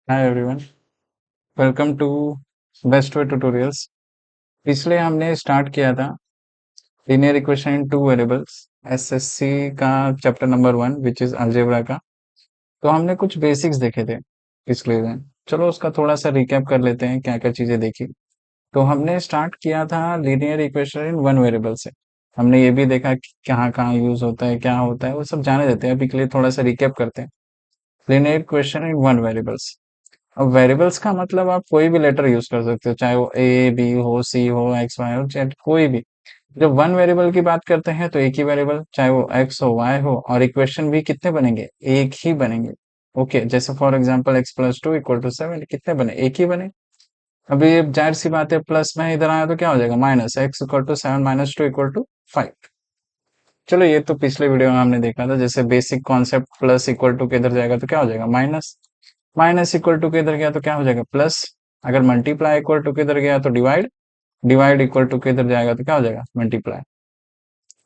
Hi everyone, welcome to best way tutorials. पिछले हमने start किया था linear equation in two variables, SSC का chapter number 1 which is algebra का। तो हमने कुछ बेसिक्स देखे थे पिछले दिन। चलो उसका थोड़ा सा रिकैप कर लेते हैं, क्या क्या चीजें देखी। तो हमने स्टार्ट किया था linear equation in one variable से। हमने ये भी देखा कि कहाँ कहाँ यूज होता है, क्या होता है, वो सब जाने देते हैं। अभी के लिए थोड़ा सा रिकैप करते हैं। Linear equation in one variables. अब वेरिएबल्स का मतलब आप कोई भी लेटर यूज कर सकते हो, चाहे वो ए बी हो, सी हो, एक्स वाई हो, चाहे कोई भी। जब वन वेरिएबल की बात करते हैं तो एक ही वेरिएबल, चाहे वो एक्स हो, वाई हो, और इक्वेशन भी कितने बनेंगे? एक ही बनेंगे। ओके, जैसे for example X plus two equal to seven, कितने बने? एक ही बने। अभी ये जाहिर सी बात है, प्लस में इधर आया तो क्या हो जाएगा? Minus X equal to seven minus two equal to five. चलो ये तो पिछले वीडियो में हमने देखा था, जैसे basic concept. Plus equal to के इधर जाएगा तो क्या हो जाएगा? माइनस। माइनस इक्वल टू के इधर गया तो क्या हो जाएगा? प्लस। अगर मल्टीप्लाई इक्वल टू के इधर गया तो डिवाइड। डिवाइड इक्वल टू के इधर जाएगा तो क्या हो जाएगा? मल्टीप्लाई।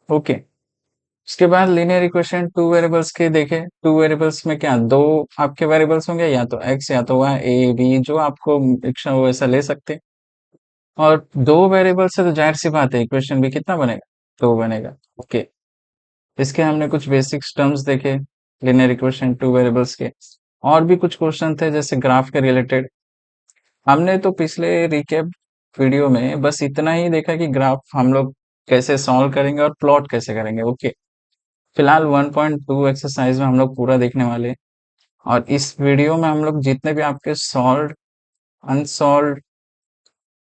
ओके। उसके बाद लीनियर इक्वेशन टू वेरिएबल्स के देखे। टू वेरिएबल्स में क्या दो आपके वेरिएबल्स होंगे, या तो एक्स या तो वाई, ए बी, जो आपको इच्छा हो वैसा ले सकते। और दो वेरिएबल से तो जाहिर सी बात है, इक्वेशन भी कितना बनेगा? दो बनेगा। ओके। इसके हमने कुछ बेसिक टर्म्स देखे लीनियर इक्वेशन टू वेरिएबल्स के। और भी कुछ क्वेश्चन थे जैसे ग्राफ के रिलेटेड। हमने तो पिछले रिकेप वीडियो में बस इतना ही देखा कि ग्राफ हम लोग कैसे सॉल्व करेंगे और प्लॉट कैसे करेंगे। ओके। फिलहाल 1.2 एक्सरसाइज में हम लोग पूरा देखने वाले हैं। और इस वीडियो में हम लोग जितने भी आपके सॉल्व, अनसॉल्व,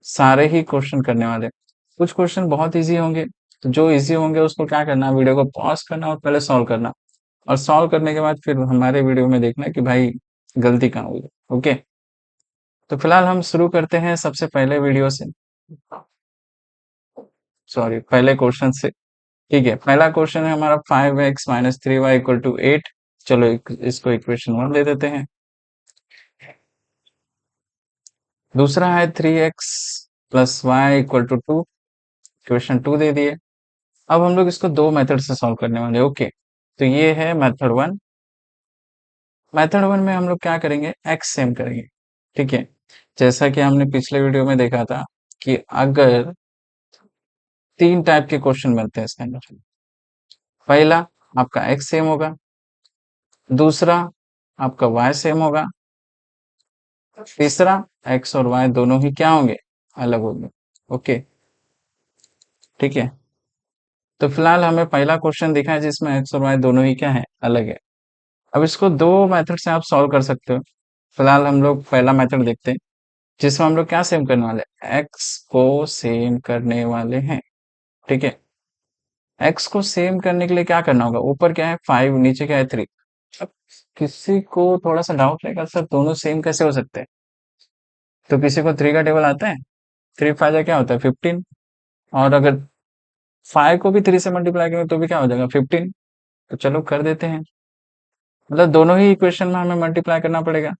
सारे ही क्वेश्चन करने वाले हैं। कुछ क्वेश्चन बहुत इजी होंगे, तो जो इजी होंगे उसको क्या करना, वीडियो को पॉज करना और पहले सॉल्व करना। और सॉल्व करने के बाद फिर हमारे वीडियो में देखना कि भाई गलती कहाँ हुई। ओके। तो फिलहाल हम शुरू करते हैं सबसे पहले वीडियो से, सॉरी पहले क्वेश्चन से। ठीक है, पहला क्वेश्चन है हमारा 5x minus three Y equal to eight. चलो इसको इक्वेशन 1 दे देते हैं। दूसरा है 3x plus Y equal to two. Equation 2 दे दिए। अब हम लोग इसको दो मेथड से सॉल्व करने वाले हैं। ओके। तो ये है मेथड 1। मेथड 1 में हम लोग क्या करेंगे? एक्स सेम करेंगे। ठीक है। जैसा कि हमने पिछले वीडियो में देखा था कि अगर तीन टाइप के क्वेश्चन बनते हैं इसके अंदर। पहला, आपका एक्स सेम होगा। दूसरा, आपका वाई सेम होगा। तीसरा, एक्स और वाई दोनों ही क्या होंगे? अलग होंगे। ओके। ठीक है। तो फिलहाल हमें पहला क्वेश्चन दिखा है जिसमें एक्स और वाई दोनों ही क्या है? अलग है। अब इसको दो मेथड से आप सॉल्व कर सकते हो। फिलहाल हम लोग पहला मेथड देखते हैं, जिसमें हम लोग क्या सेम करने वाले हैं? एक्स को सेम करने वाले हैं। ठीक है। एक्स को सेम करने के लिए क्या करना होगा? ऊपर क्या है? 5, नीचे क्या है? 3। अब किसी को थोड़ा सा डाउट रहेगा, सर दोनों सेम कैसे हो सकते हैं? तो किसी को 3 का टेबल आता है? 3 फाइव क्या होता है? 15। और अगर 5 को भी 3 से मल्टीप्लाई करें तो भी क्या हो जाएगा? 15। तो चलो कर देते हैं। मतलब दोनों ही इक्वेशन में हमें मल्टीप्लाई करना पड़ेगा।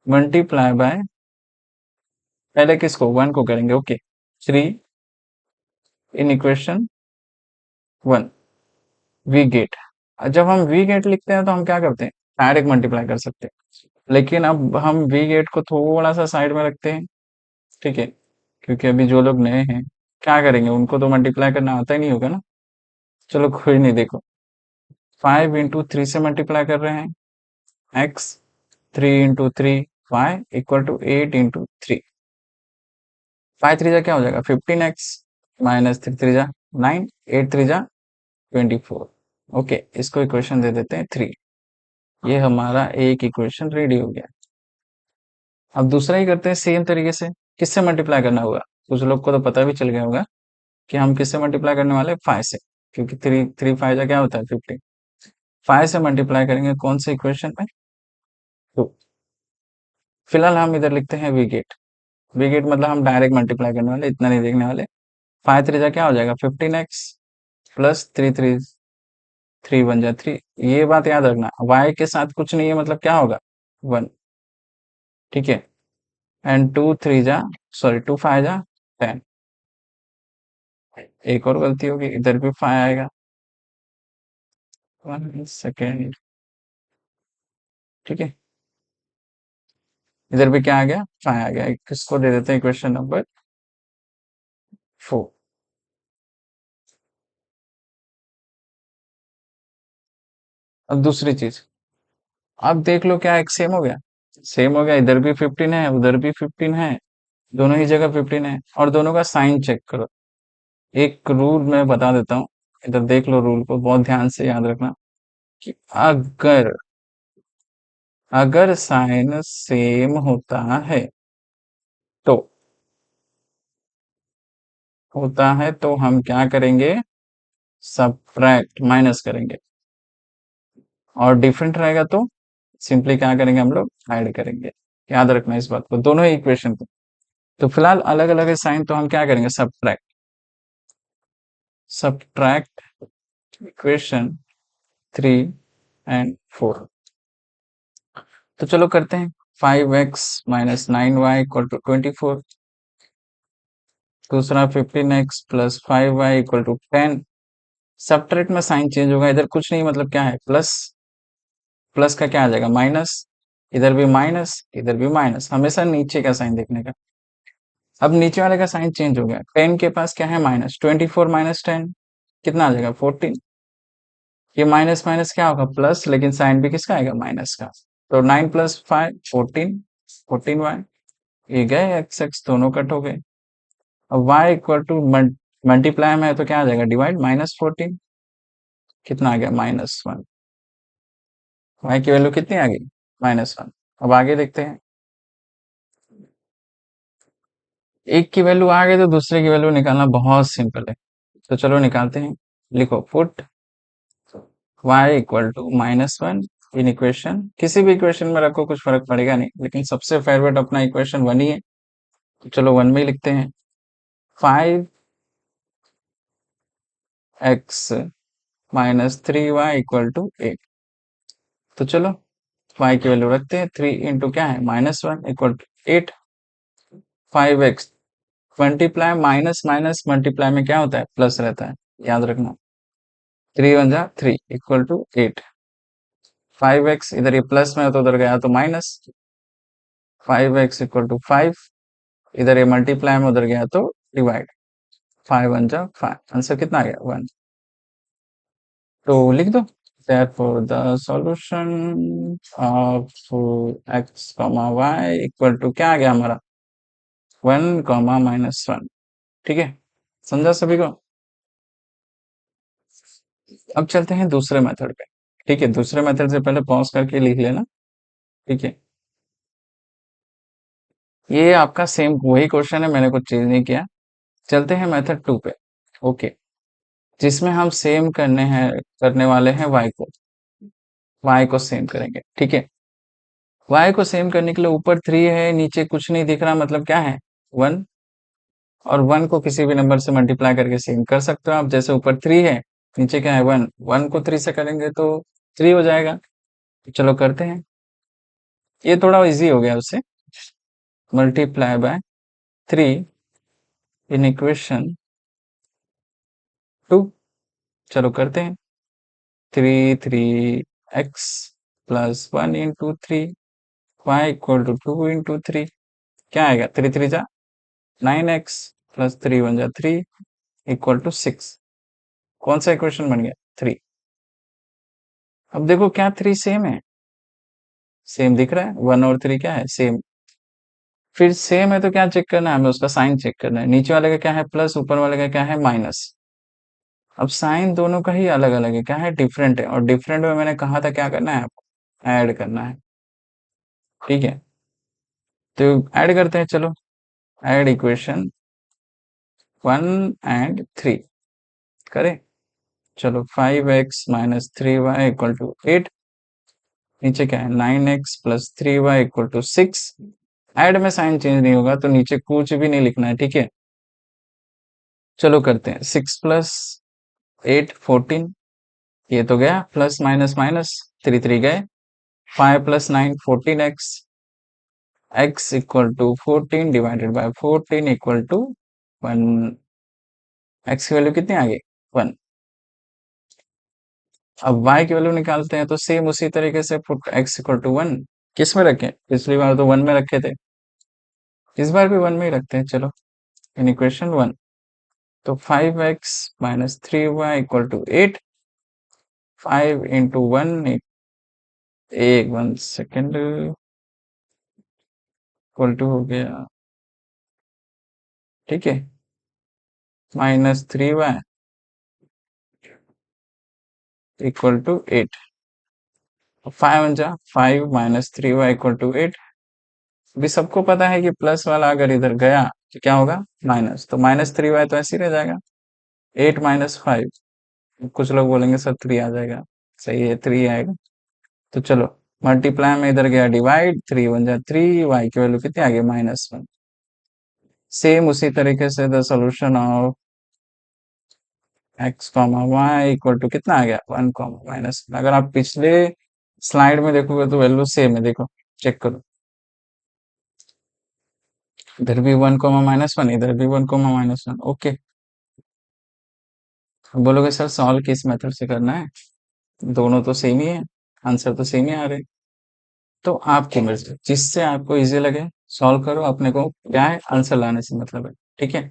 मल्टीप्लाई बाय, पहले किसको? 1 को करेंगे। Okay. 3 in equation 1, we get. जब हम वी गेट लिखते हैं तो हम क्या करते हैं? डायरेक्ट मल्टीप्लाई कर सकते हैं। लेकिन अब हम वी गेट को थोड़ा सा साइड में रखते हैं। ठीक है। क्योंकि अभी जो लोग नए हैं क्या करेंगे, उनको तो मल्टीप्लाई करना आता ही नहीं होगा ना। चलो कोई नहीं, देखो 5 इंटू थ्री से मल्टीप्लाई कर रहे हैं X. 3 into three Y equal to 8 into three. 5 three जा क्या हो जाएगा? 15x माइनस 3 थ्री जा 9, 8 थ्री जा 24। ओके, इसको इक्वेशन दे देते हैं 3। ये हमारा एक इक्वेशन रेडी हो गया। अब दूसरा ही करते हैं सेम तरीके से। किससे मल्टीप्लाई करना होगा? कुछ लोग को तो पता भी चल गया होगा कि हम किससे मल्टीप्लाई करने वाले हैं? 5 से। क्योंकि 3 3 5 जा क्या होता है? 15। 5 से मल्टीप्लाई करेंगे कौन से इक्वेशन में? तो फिलहाल हम इधर लिखते हैं वी गेट। वी गेट मतलब हम डायरेक्ट मल्टीप्लाई करने वाले, इतना नहीं देखने वाले। 5 थ्री जा क्या हो जाएगा? 15x प्लस 3 थ्री, 3 वन जा 3। ये बात याद रखना, y के साथ कुछ नहीं है मतलब क्या होगा? 1। ठीक है। एंड 2 थ्री जा, सॉरी 2 फाइव जा 10। एक और गलती होगी, इधर भी 5 आएगा। 1 सेकेंड। ठीक है। इधर भी क्या आ गया, 5 आ गया। किसको दे देते हैं इक्वेशन नंबर 4। अब दूसरी चीज, अब देख लो क्या एक सेम हो गया, सेम हो गया। इधर भी 15 है, उधर भी 15 है, दोनों ही जगह 15 है, और दोनों का साइन चेक करो। एक रूल मैं बता देता हूँ, इधर देख लो, रूल को बहुत ध्यान से याद रखना कि अगर अगर साइन सेम तो तो हम क्या करेंगे, सबट्रैक्ट, माइनस करेंगे। और डिफरेंट रहेगा तो सिंपली क्या करेंगे, हम लोग ऐड करेंगे। याद रखना इस बात को, दोनों ही इक्वेशन को। तो फिलहाल अलग अलग है साइन, तो हम क्या करेंगे, सबट्रैक्ट। Subtract equation 3 and 4। तो चलो करते हैं। 5x minus 9y equal to 24। दूसरा 15x plus 5y equal to 10। Subtract में साइन चेंज होगा, इधर कुछ नहीं, मतलब क्या है, प्लस। प्लस का क्या आ जाएगा, माइनस। इधर भी माइनस, इधर भी माइनस, हमेशा नीचे का साइन देखने का। अब नीचे वाले का साइन चेंज हो गया, 10 के पास क्या है, माइनस। 24 माइनस 10 कितना आ जाएगा, 14। ये माइनस माइनस क्या होगा, प्लस, लेकिन साइन भी किसका आएगा, माइनस का। तो 9 प्लस 5 14, 14y। ये गए एक्स एक्स दोनों कट हो गए। अब y इक्वल टू मल्टीप्लाई में है तो क्या आ जाएगा, डिवाइड, -14 कितना आ गया, -1। y की वैल्यू कितनी आ गई, -1। अब आगे देखते हैं। एक की वैल्यू आ गई तो दूसरे की वैल्यू निकालना बहुत सिंपल है। तो चलो निकालते हैं। लिखो put y equal to -1 in equation, किसी भी इक्वेशन में रखो कुछ फर्क पड़ेगा नहीं, लेकिन सबसे फेवरेट अपना इक्वेशन 1 ही है, तो चलो 1 में ही लिखते हैं। 5x minus 3y equal to 8। तो चलो y की वैल्यू रखते हैं, 3 इंटू क्या है, -1 equal to 8। 5x multiply, minus minus multiply में क्या होता है, प्लस रहता है, याद रखना। 3 × 3 इक्वल टू 8। 5x इधर ये प्लस में है तो उधर गया तो माइनस। 5x इक्वल टू 5, इधर ये मल्टीप्लाई में उधर गया तो डिवाइड। 5 × 5, आंसर कितना आ गया, 1। तो लिख दो, therefore the solution of x, y equal to क्या आ गया हमारा, 1, -1। ठीक है, समझा सभी को। अब चलते हैं दूसरे मेथड पे। ठीक है, दूसरे मेथड से पहले पॉज करके लिख लेना। ठीक है, ये आपका सेम वही क्वेश्चन है, मैंने कुछ चेंज नहीं किया। चलते हैं मेथड 2 पे। ओके, जिसमें हम सेम करने वाले हैं y को सेम करेंगे। ठीक है, y को सेम करने के लिए ऊपर 3 है, नीचे कुछ नहीं दिख रहा, मतलब क्या है, 1। और 1 को किसी भी नंबर से मल्टीप्लाई करके सेम कर सकते हो आप, जैसे ऊपर 3 है, नीचे क्या है, 1। 1 को 3 से करेंगे तो 3 हो जाएगा। चलो करते हैं, ये थोड़ा इजी हो गया उससे। Multiply by 3 in equation 2। चलो करते हैं। 3 plus 1 into 3, Y equal to 2 into 3, क्या आएगा, 3 3 जा 9x प्लस 3 1 जा 3 इक्वल टू 6। कौन सा इक्वेशन बन गया, 3। अब देखो क्या 3 सेम है, सेम दिख रहा है, 1 और 3 क्या है, सेम। फिर सेम है तो क्या चेक करना है हमें, उसका साइन चेक करना है। नीचे वाले का क्या है, प्लस, ऊपर वाले का क्या है, माइनस। अब साइन दोनों का ही अलग अलग है, क्या है, डिफरेंट है। और डिफरेंट में मैंने कहा था क्या करना है आपको, ऐड करना है। ठीक है, तो ऐड करते हैं, चलो ऐड इक्वेशन 1 and 3 करें। चलो 5x minus 3y equal to 8। नीचे क्या है, 9x plus 3y equal to 6। Add में साइन चेंज नहीं होगा तो नीचे कुछ भी नहीं लिखना है। ठीक है, चलो करते हैं। 6 प्लस 8 14, ये तो गया, प्लस माइनस माइनस, 3 3 गए। 5 plus 9 14x, x equal to 14 divided by 14 equal to 1। x की वैल्यू कितनी आ गई, 1। अब y की वैल्यू निकालते हैं तो सेम उसी तरीके से पुट x इक्वल टू 1 किस में रखें? पिछली बार तो 1 में रखे थे, इस बार भी 1 में ही रखते हैं। चलो, इन इक्वेशन 1 तो 5x minus 3y equal to 8, 5 into 1 एक 1 सेकेंड इक्वल टू हो गया, ठीक है, minus 3y equal to 8। 5 minus 3y equal to 8। अभी सबको पता है कि प्लस वाला अगर इधर गया तो क्या होगा? माइनस, तो माइनस 3y तो ऐसे ही रह जाएगा। 8 माइनस 5, कुछ लोग बोलेंगे सर 3 आ जाएगा, सही है 3 आएगा। तो चलो, मल्टीप्लाई में इधर गया डिवाइड, 3 1 जा 3, y की वैल्यू कितनी आ गई? -1। सेम उसी तरीके से the solution of x comma y equal to कितना आ गया? 1 कॉमा माइनस। अगर आप पिछले स्लाइड में देखोगे तो वैल्यू सेम है, देखो चेक करो, इधर भी 1 कॉमा -1, इधर भी 1 कॉमा -1। ओके, बोलोगे सर सॉल्व किस मेथड से करना है? दोनों तो सेम ही है, आंसर तो सेम ही आ रहे। तो आपकी मर्जी, जिससे आपको इजी लगे सॉल्व करो, अपने को क्या है, आंसर लाने से मतलब है। ठीक है,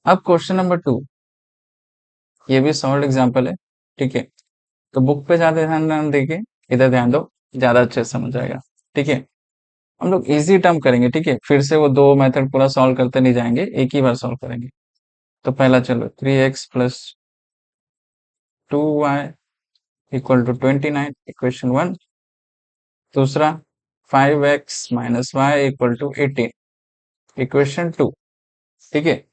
अब क्वेश्चन नंबर 2, ये भी सॉल्व एग्जांपल है। ठीक है, तो बुक पे ज्यादा ध्यान ना देके इधर ध्यान दो, ज्यादा अच्छे से समझ आएगा। ठीक है, हम लोग इजी टर्म करेंगे। ठीक है, फिर से वो दो मेथड पूरा सॉल्व करते नहीं जाएंगे, एक ही बार सॉल्व करेंगे। तो पहला चलो, 3x plus 2y equal to 29, equation 1। दूसरा, 5x minus y equal to 18, equation 2। ठीक है,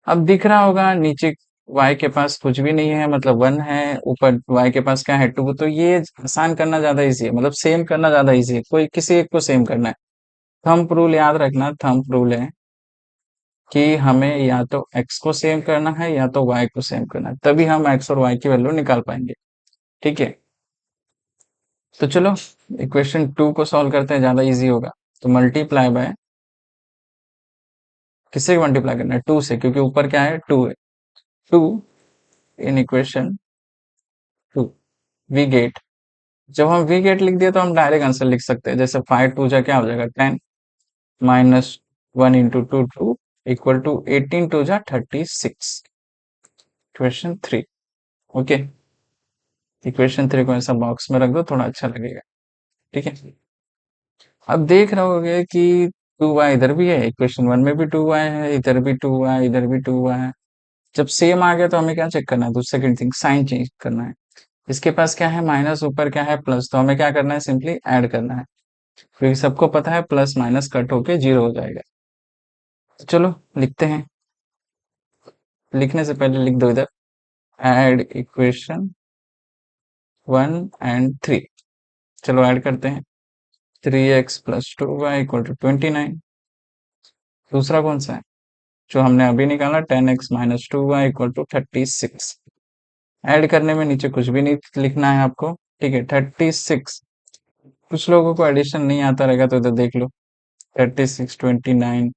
अब दिख रहा होगा नीचे y के पास कुछ भी नहीं है, मतलब 1 है, ऊपर y के पास क्या है? 2। तो ये आसान करना ज्यादा इजी है, मतलब सेम करना ज्यादा इजी है, कोई किसी एक को सेम करना है। थंब रूल याद रखना, थंब रूल है कि हमें या तो x को सेम करना है या तो y को सेम करना है, तभी हम x और y की वैल्यू निकाल पाएंगे। ठीक है, तो चलो इक्वेशन 2 को सॉल्व करते हैं, ज्यादा इजी होगा। तो मल्टीप्लाई बाय, किससे मल्टीप्लाई करना है? 2 से, क्योंकि ऊपर क्या है? 2 है। 2 इन इक्वेशन 2 वी गेट, जब हम वी गेट लिख दिया तो हम डायरेक्ट आंसर लिख सकते हैं। जैसे 5 2 जा क्या हो जाएगा? 10 माइनस 1 इंटू 2 2 इक्वल टू 18 2 जा 36, इक्वेशन 3। ओके, इक्वेशन 3 को ऐसा बॉक्स में रख दो, थोड़ा अच्छा लगेगा। ठीक है, अब देख रहे होगे कि 2y इधर भी है, इक्वेशन 1 में भी 2y है, इधर भी 2y, इधर भी 2y है। जब सेम आ गया तो हमें क्या चेक करना है? दूसरी सेकंड थिंग, साइन चेंज करना है। इसके पास क्या है? माइनस, ऊपर क्या है? प्लस। तो हमें क्या करना है? सिंपली ऐड करना है, क्योंकि सबको पता है प्लस माइनस कट होके 0 हो जाएगा। तो चलो लिखते हैं, लिखने से पहले लिख दो इधर, ऐड इक्वेशन 1 एंड 3। चलो ऐड करते हैं, 3x plus 2y equal to 29। दूसरा कौन सा है जो हमने अभी निकाला? 10x minus 2y equal to 36। Add करने में नीचे कुछ भी नहीं लिखना है आपको। ठीक है, 36। कुछ लोगों को एडिशन नहीं आता रहेगा तो इधर देख लो, 36 29,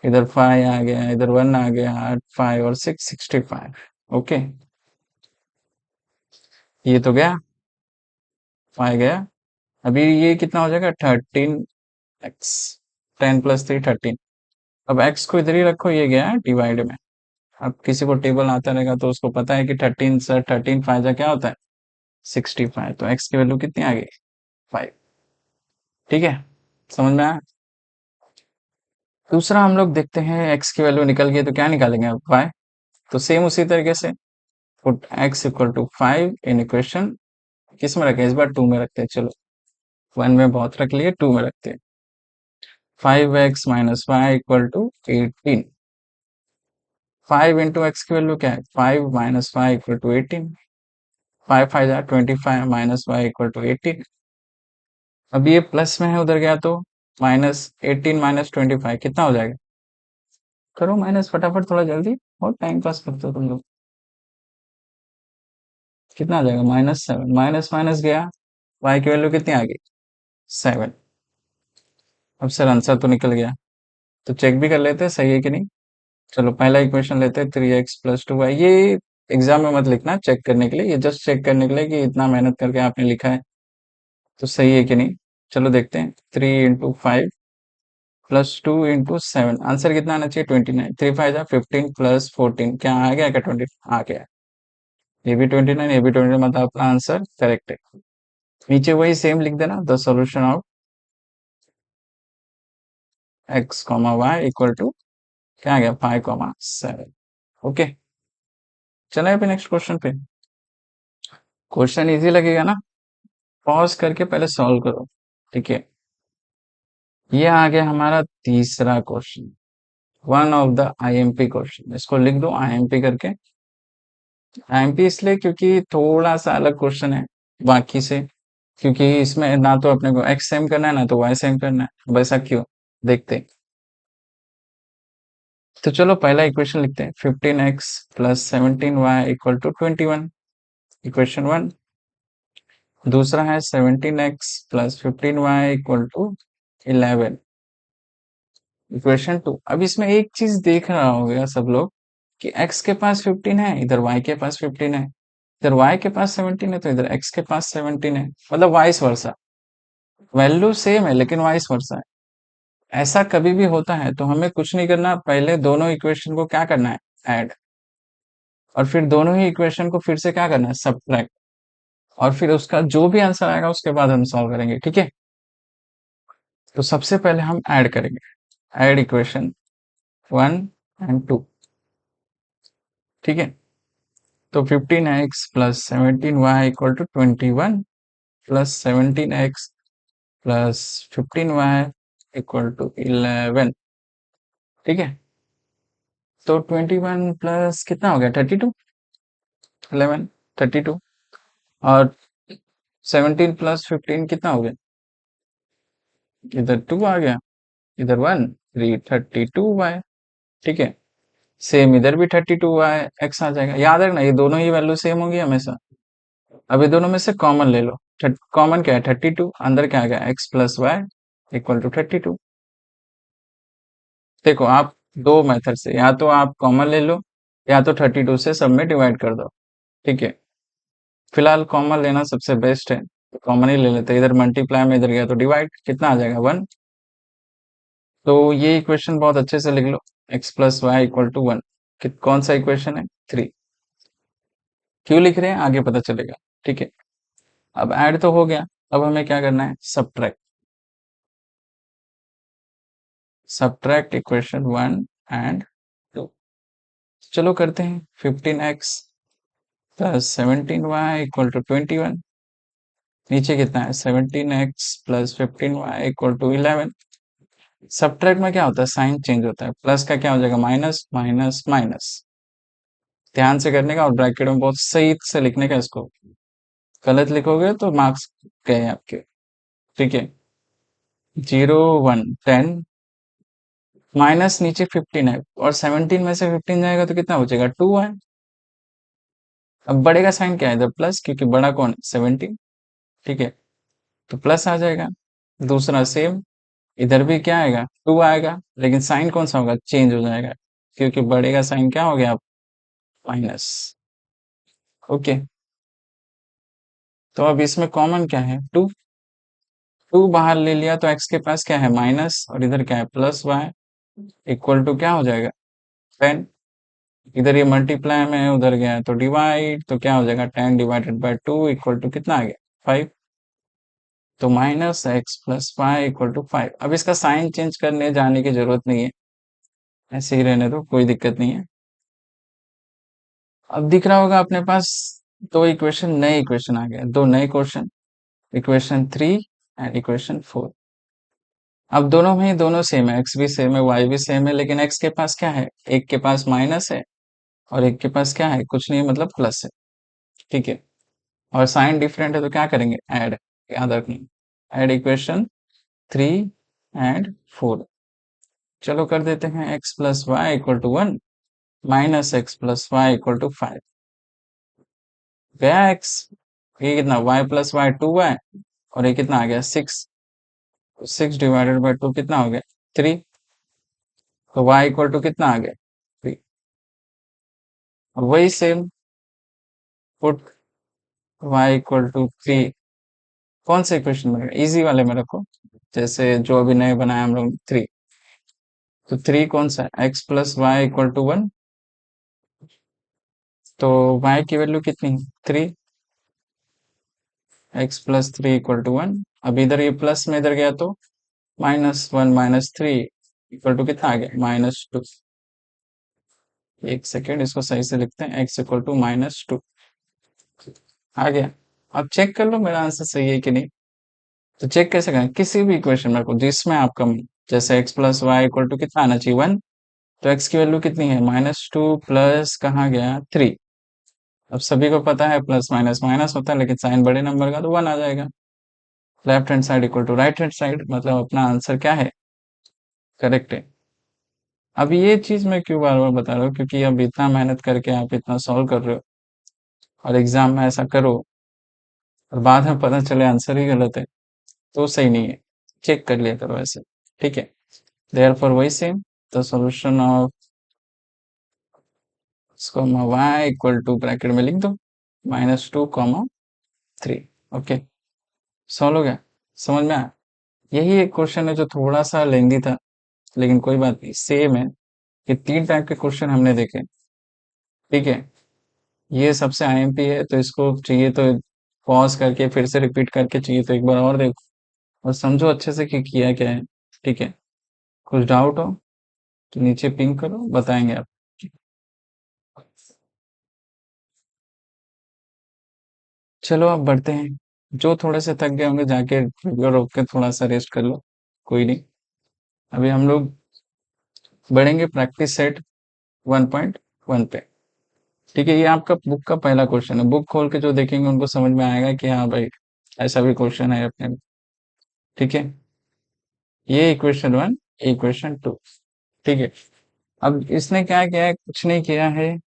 इधर 5 आ गया, इधर 1 आ गया, 8 5 और 6 65। ओके, ये तो गया, 5 गया। अभी ये कितना हो जाएगा? 13x, 10 plus 3 13। अब x को इधर ही रखो, ये गया डिवाइड में। अब किसी को टेबल आता रहेगा तो उसको पता है कि 13 सर 13 5 क्या होता है? 65। तो x की वैल्यू कितनी आ गई? 5। ठीक है, समझ में आया? दूसरा हम लोग देखते हैं, x की वैल्यू निकल गई तो क्या निकालेंगे अब? y। तो सेम उसी तरीके से put x equal to 5 in equation, किस में रखें? इस बार 2 में रखते हैं। चलो, 1 में बहुत रख लिए, 2 में रखते हैं। 5x minus y equal to 18। 5 into x की वैल्यू क्या है? 5 माइनस वाई इक्वल टू 18। 5 5 जा 25 माइनस वाई इक्वल टू 18। अब ये प्लस में है, उधर गया तो माइनस 18 माइनस 25 कितना हो जाएगा? करो माइनस फटाफट, थोड़ा जल्दी, और टाइम पास करते हो तुम लोग। कितना आ जाएगा? -7। माइनस माइनस गया, वाई की वैल्यू कितनी आ गई? 7। अब सर आंसर तो निकल गया, तो चेक भी कर लेते हैं सही है कि नहीं। चलो पहला इक्वेशन लेते हैं, 3x प्लस 2y। ये एग्जाम में मत लिखना चेक करने के लिए, ये जस्ट चेक करने के लिए कि इतना मेहनत करके आपने लिखा है तो सही है कि नहीं? चलो देखते हैं। 3 × 5 +2 × 7, आंसर कितना आना चाहिए? 29। 3 × 5 = 15 +14, क्या आ गया? क्या 20 आ गया? ये भी 29, ये भी 29, मतलब अपना आंसर करेक्ट है। नीचे वही सेम लिख देना, the solution of x, y = क्या आ गया? 5, 7। ओके, चले अभी नेक्स्ट क्वेश्चन पे। क्वेश्चन इजी लगेगा ना? पॉज करके पहले सॉल्व करो, ठीक है। ये आ गया हमारा तीसरा question, one of the IMP question. इसको लिख दो आईएमपी करके। आईएमपी इसलिए क्योंकि थोड़ा सा अलग क्वेश्चन है बाकी से, क्योंकि इसमें ना तो अपने को एक्स सेम करना है ना तो वाई सेम करना है। वैसा क्यों, देखते हैं। तो चलो पहला इक्वेशन लिखते हैं, 15x + 17y = 21, इक्वेशन 1। दूसरा है 17x + 15y = 11, इक्वेशन 2। अब इसमें एक चीज देख रहा होगा सब लोग कि x के पास 15 है, इधर y के पास 15 है, इधर y के पास 17 है तो इधर x के पास 17 है, मतलब वाइस वर्सा। वैल्यू सेम है लेकिन वाइस वर्सा है। ऐसा कभी भी होता है तो हमें कुछ नहीं करना, पहले दोनों इक्वेशन को क्या करना है? ऐड। और फिर दोनों ही इक्वेशन को फिर से क्या करना है? सब्ट्रैक्ट। और फिर उसका जो भी आंसर आएगा उसके बाद हम सॉल्व करेंगे, ठीक है। तो सबसे पहले हम ऐड करेंगे, ऐड इक्वेशन 1 और 2, ठीक है। तो 15x + 17y = 21 + 17x + 15y = 11, ठीक है। तो 21 प्लस कितना हो गया? 32, 11, 32। और 17 + 15 कितना हो गया? इधर 2 आ गया, इधर 1, 3, 32y, ठीक है। सेम इधर भी 32y x आ जाएगा। याद रखना ये दोनों ही वैल्यू सेम होंगी हमेशा। अब ये दोनों में से कॉमन ले लो। कॉमन क्या है? 32, अंदर क्या आ गया? x + y = 32। देखो आप दो मेथड से, या तो आप कॉमन ले लो या तो 32 से सब में डिवाइड कर दो, ठीक है। फिलहाल कॉमन लेना सबसे बेस्ट है, तो कॉमन ही ले लेते हैं। इधर मल्टीप्लाई में इधर गया तो डिवाइड, कितना आ जाएगा? 1। तो ये इक्वेशन बहुत अच्छे से लिख लो, x + y = 1। कौन सा इक्वेशन है? 3। क्यों लिख रहे हैं आगे पता चलेगा, ठीक है। अब ऐड तो हो गया, अब हमें क्या करना है? सब्ट्रैक्ट। सब्ट्रैक्ट इक्वेशन 1 और 2। चलो करते हैं। 15x + 17y = 21, नीचे कितना है? 17x + 15y = 11। सब्ट्रैक्ट में क्या होता है? साइन चेंज होता है, प्लस का क्या हो जाएगा? Minus, minus, minus. ध्यान से करने का और ब्रैकेट में बहुत सही से लिखने का इसको। गलत लिखोगे तो मार्क्स गए आपके, ठीक है। 0, 1, 10, माइनस नीचे 15 है और 17 में से 15 जाएगा तो कितना बचेगा? 2 है। अब बड़े का साइन क्या है? इधर प्लस, क्योंकि बड़ा कौन है? 17, ठीक है। तो प्लस आ जाएगा। दूसरा सेम, इधर भी क्या आएगा? 2 आएगा, लेकिन साइन कौन सा होगा? चेंज हो जाएगा, क्योंकि बड़े का साइन क्या हो गया? माइनस। ओके, तो अब इसमें कॉमन क्या है? 2। 2 बाहर ले लिया तो x के पास क्या है? माइनस, और इधर क्या है? +y = क्या हो जाएगा? 10। इधर ये मल्टीप्लाई में है, उधर गया है तो डिवाइड, तो क्या हो जाएगा? 10/2 = कितना आ गया? 5। तो -x + y = 5। अब इसका साइन चेंज करने जाने की जरूरत नहीं है, ऐसे ही रहने दो, कोई दिक्कत नहीं है। अब दिख रहा होगा अपने पास दो इक्वेशन, नए इक्वेशन आ गए, दो नए क्वेश्चन, इक्वेशन 3 एंड इक्वेशन 4। अब दोनों में ही दोनों सेम है, x भी सेम है, y भी सेम है, लेकिन x के पास क्या है? एक के पास माइनस है और एक के पास क्या है? कुछ नहीं, मतलब प्लस है, ठीक है। और साइन डिफरेंट है तो क्या करेंगे? ऐड, याद रखना। Add equation 3 and 4। चलो कर देते हैं। x + y = 1 -x + y = 5, गया x, ये कितना? y + y 2y, और ये कितना आ गया? 6। 6/2 कितना हो गया? 3। तो y = कितना आ गया? 3। वही सेम, पुट y = 3 कौन से इक्वेशन में इजी वाले में रखो, जैसे जो अभी नए बनाया हम लोग 3। तो 3 कौन सा है, x plus Y equal to 1। तो y की वैल्यू कितनी है 3, x प्लस 3 इक्वल टू 1। अब इधर ये प्लस में इधर गया तो -1 -3 इक्वल टू कितना आ गया -2। एक सेकेंड इसको सही से लिखते हैं, x इक्वल टू -2 आ गया। अब चेक कर लो मेरा आंसर सही है कि नहीं। तो चेक कैसे करें, किसी भी इक्वेशन में को जिसमें आपका जैसे x plus Y equal to कितना आना चाहिए 1, तो x की वैल्यू कितनी है -2 प्लस कहाँ गया 3। अब सभी को पता है प्लस माइनस माइनस होता है, लेकिन साइन बड़े नंबर का तो 1 आ जाएगा। Left hand side equal to right hand side, मतलब अपना आंसर क्या है, करेक्ट है। अब ये चीज मैं क्यों बार बार बता रहा हूँ, क्योंकि अब इतना मेहनत करके आप इतना सॉल्व कर रहे हो और एग्जाम में ऐसा करो और बाद में पता चले आंसर ही गलत है, तो सही नहीं है। चेक कर लिया करो ऐसे, ठीक है। देयरफॉर वही same, the solution of y equal to bracket में लिख दो -2, 3। ओके, सॉल्व हो गया, समझ में आया। यही एक क्वेश्चन है जो थोड़ा सा लेंदी था, लेकिन कोई बात नहीं, सेम है। ये 3 टाइप के क्वेश्चन हमने देखे, ठीक है। ये सबसे आईएमपी है, तो इसको चाहिए तो पॉज करके फिर से रिपीट करके, चाहिए तो एक बार और देखो और समझो अच्छे से कि किया क्या है, ठीक है। कुछ डाउट हो तो नीचे पिंग करो, बताएंगे आप। चलो अब बढ़ते हैं। जो थोड़े से थक गए होंगे जाके वीडियो रोक के थोड़ा सा रेस्ट कर लो, कोई नहीं। अभी हम लोग बढ़ेंगे प्रैक्टिस सेट 1.1 पे, ठीक है। ये आपका बुक का पहला क्वेश्चन है, बुक खोल के जो देखेंगे उनको समझ में आएगा कि हाँ भाई ऐसा भी क्वेश्चन है अपने में, ठीक है। ये इक्वेशन 1, इक्वेशन 2, ठीक है। अब इसने क्या किया है, कुछ नहीं किया है।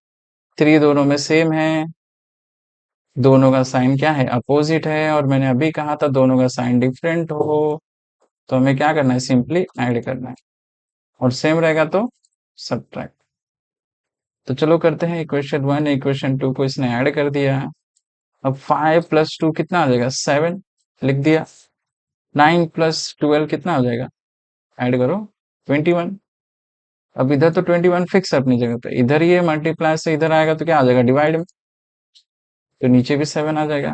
3 दोनों में सेम है, दोनों का साइन क्या है, अपोजिट है, और मैंने अभी कहा था दोनों का साइन डिफरेंट हो तो हमें क्या करना है, सिंपली ऐड करना है, और सेम रहेगा तो सब्ट्रैक्ट। तो चलो करते हैं, इक्वेशन 1 इक्वेशन 2 को इसने ऐड कर दिया। अब 5 प्लस 2 कितना आ जाएगा 7, लिख दिया। 9 प्लस 12 कितना हो जाएगा, ऐड करो 21। अब इधर तो 21 फिक्स है अपनी जगह पे, इधर ये मल्टीप्लाई से इधर आएगा तो क्या आ जाएगा डिवाइड में, तो नीचे भी 7 आ जाएगा।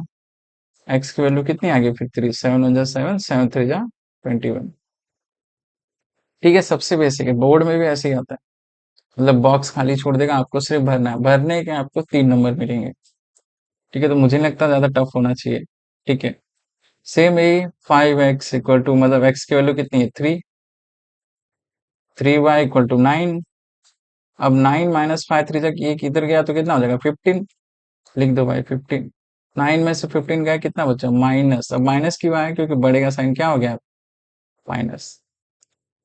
एक्स की वैल्यू कितनी आ गई फिर 3, 7 1 जा 7, 7 3 जा 21, ठीक है। सबसे बेसिक है, बोर्ड में भी ऐसे ही आता है, मतलब बॉक्स खाली छोड़ देगा, आपको सिर्फ भरना है, भरने के आपको 3 नंबर मिलेंगे, ठीक है। तो मुझे नहीं लगता ज्यादा टफ होना चाहिए, ठीक है। सेम यही 5x इक्वल टू, मतलब x की वैल्यू कितनी है 3, 3y इक्वल टू 9। अब 9 माइनस 5 3 तक एक इधर गया तो कितना हो जाएगा 15, लिख दो भाई 15। 9 में से 15 गया कितना बचा माइनस, अब माइनस क्यों आया, क्योंकि बड़े का साइन क्या हो गया माइनस।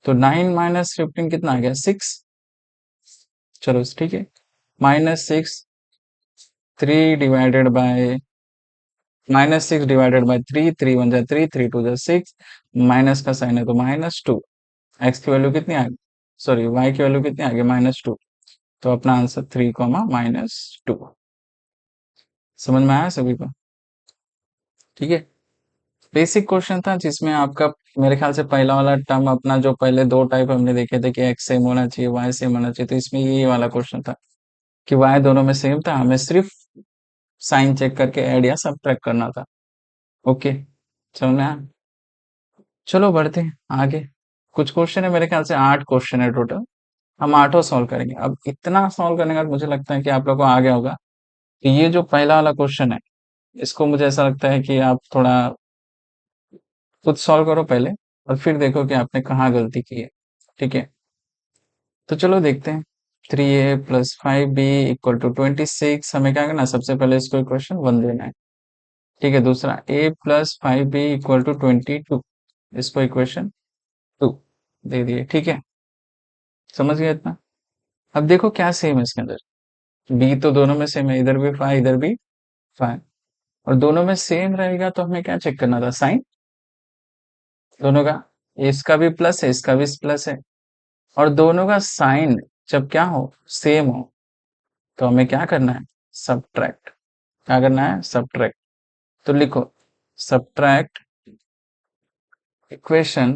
तो 9 माइनस 15 कितना आ गया 6, चलो ठीक है। -6, 3 डिवाइडेड बाय -6 डिवाइडेड बाय 3, 3 1 जा 3, 3 2 जा 6, माइनस का साइन है तो -2। एक्स की वैल्यू कितनी आ गई, सॉरी वाई की वैल्यू कितनी आ गई -2। तो अपना आंसर 3 -2। समझ में आया सभी को, ठीक है। बेसिक क्वेश्चन था जिसमें आपका मेरे ख्याल से पहला वाला टर्म अपना, जो पहले 2 टाइप हमने देखे थे कि एक्स सेम होना चाहिए वाई सेम होना चाहिए, तो इसमें ये वाला क्वेश्चन था कि वाई दोनों में सेम था, हमें सिर्फ साइन चेक करके ऐड या सब्ट्रैक्ट करना था। ओके, समझ में आया। चलो बढ़ते हैं आगे। कुछ क्वेश्चन है, मेरे ख्याल से 8 क्वेश्चन है टोटल, हम आठों सॉल्व करेंगे। अब इतना सॉल्व करने के बाद मुझे लगता है कि आप लोग को आ गया होगा कि ये जो पहला वाला क्वेश्चन है, इसको मुझे ऐसा लगता है कि आप थोड़ा खुद सॉल्व करो पहले, और फिर देखो कि आपने कहाँ गलती की है, ठीक है। तो चलो देखते हैं। 3a plus 5b equal to 26, हमें क्या करना है, सबसे पहले इसको इक्वेशन 1 देना है, ठीक है। दूसरा a plus 5b equal to 22, इसको इक्वेशन 2 दे दिए, ठीक है। समझ गया इतना। अब देखो क्या सेम है इसके अंदर, b तो दोनों में सेम है, इधर भी 5 इधर भी 5, और दोनों में सेम रहेगा तो हमें क्या चेक करना था, साइन दोनों का, इसका भी प्लस है इसका भी प्लस है, और दोनों का साइन जब क्या हो सेम हो तो हमें क्या करना है, सब्ट्रैक्ट। क्या करना है, सब्ट्रैक्ट। तो लिखो सब्ट्रैक्ट इक्वेशन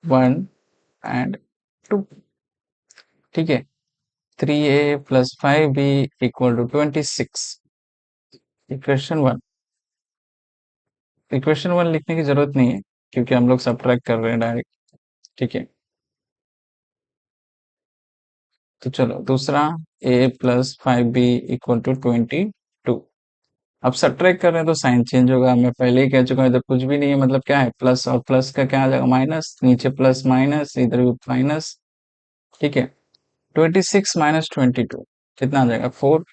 1 and 2, ठीक है। 3a + 5b = 26। इक्वेशन 1 लिखने की जरूरत नहीं है क्योंकि हम लोग सब्ट्रैक्ट कर रहे हैं डायरेक्ट, ठीक है। तो चलो दूसरा, a + 5b = 22। अब सब्ट्रैक्ट कर रहे हैं तो साइन चेंज होगा, मैं पहले ही कह चुका हूँ, इधर कुछ भी नहीं है, मतलब क्या है, प्लस और प्लस का क्या आ जाएगा, माइनस, नीचे प्लस माइनस, इधर भी माइनस, ठीक है। 26 - 22 कितना आ जाएगा, 4,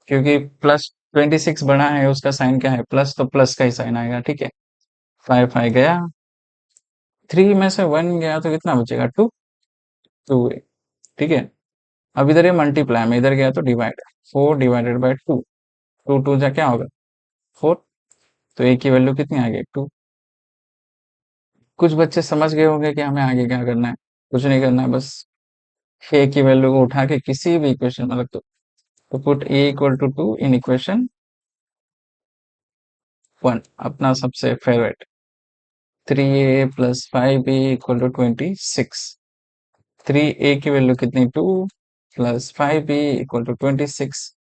क्योंकि प्लस 26 बड़ा है, उसका साइन क्या है, प्लस, तो प्लस का ही साइन आएगा, ठीक है। 5 आ गया, 3 में से 1 गया तो कितना बचेगा, 2, 2, ठीक है। अब इधर ये मल्टीप्लाई में, इधर गया तो डिवाइड, 4/2, 2 2 जा क्या होगा, 4, तो a की वैल्यू कितनी आ गई, 2। कुछ बच्चे समझ गए होंगे कि हमें आगे क्या करना है, कुछ नहीं करना है, बस a की वैल्यू को उठा के किसी भी इक्वेशन में रख दो। तो पुट a = 2 इन इक्वेशन 1, अपना सबसे फेवरेट। 3a + 5b = 26। 3a की वैल्यू कितनी, 2, + 5b = 26,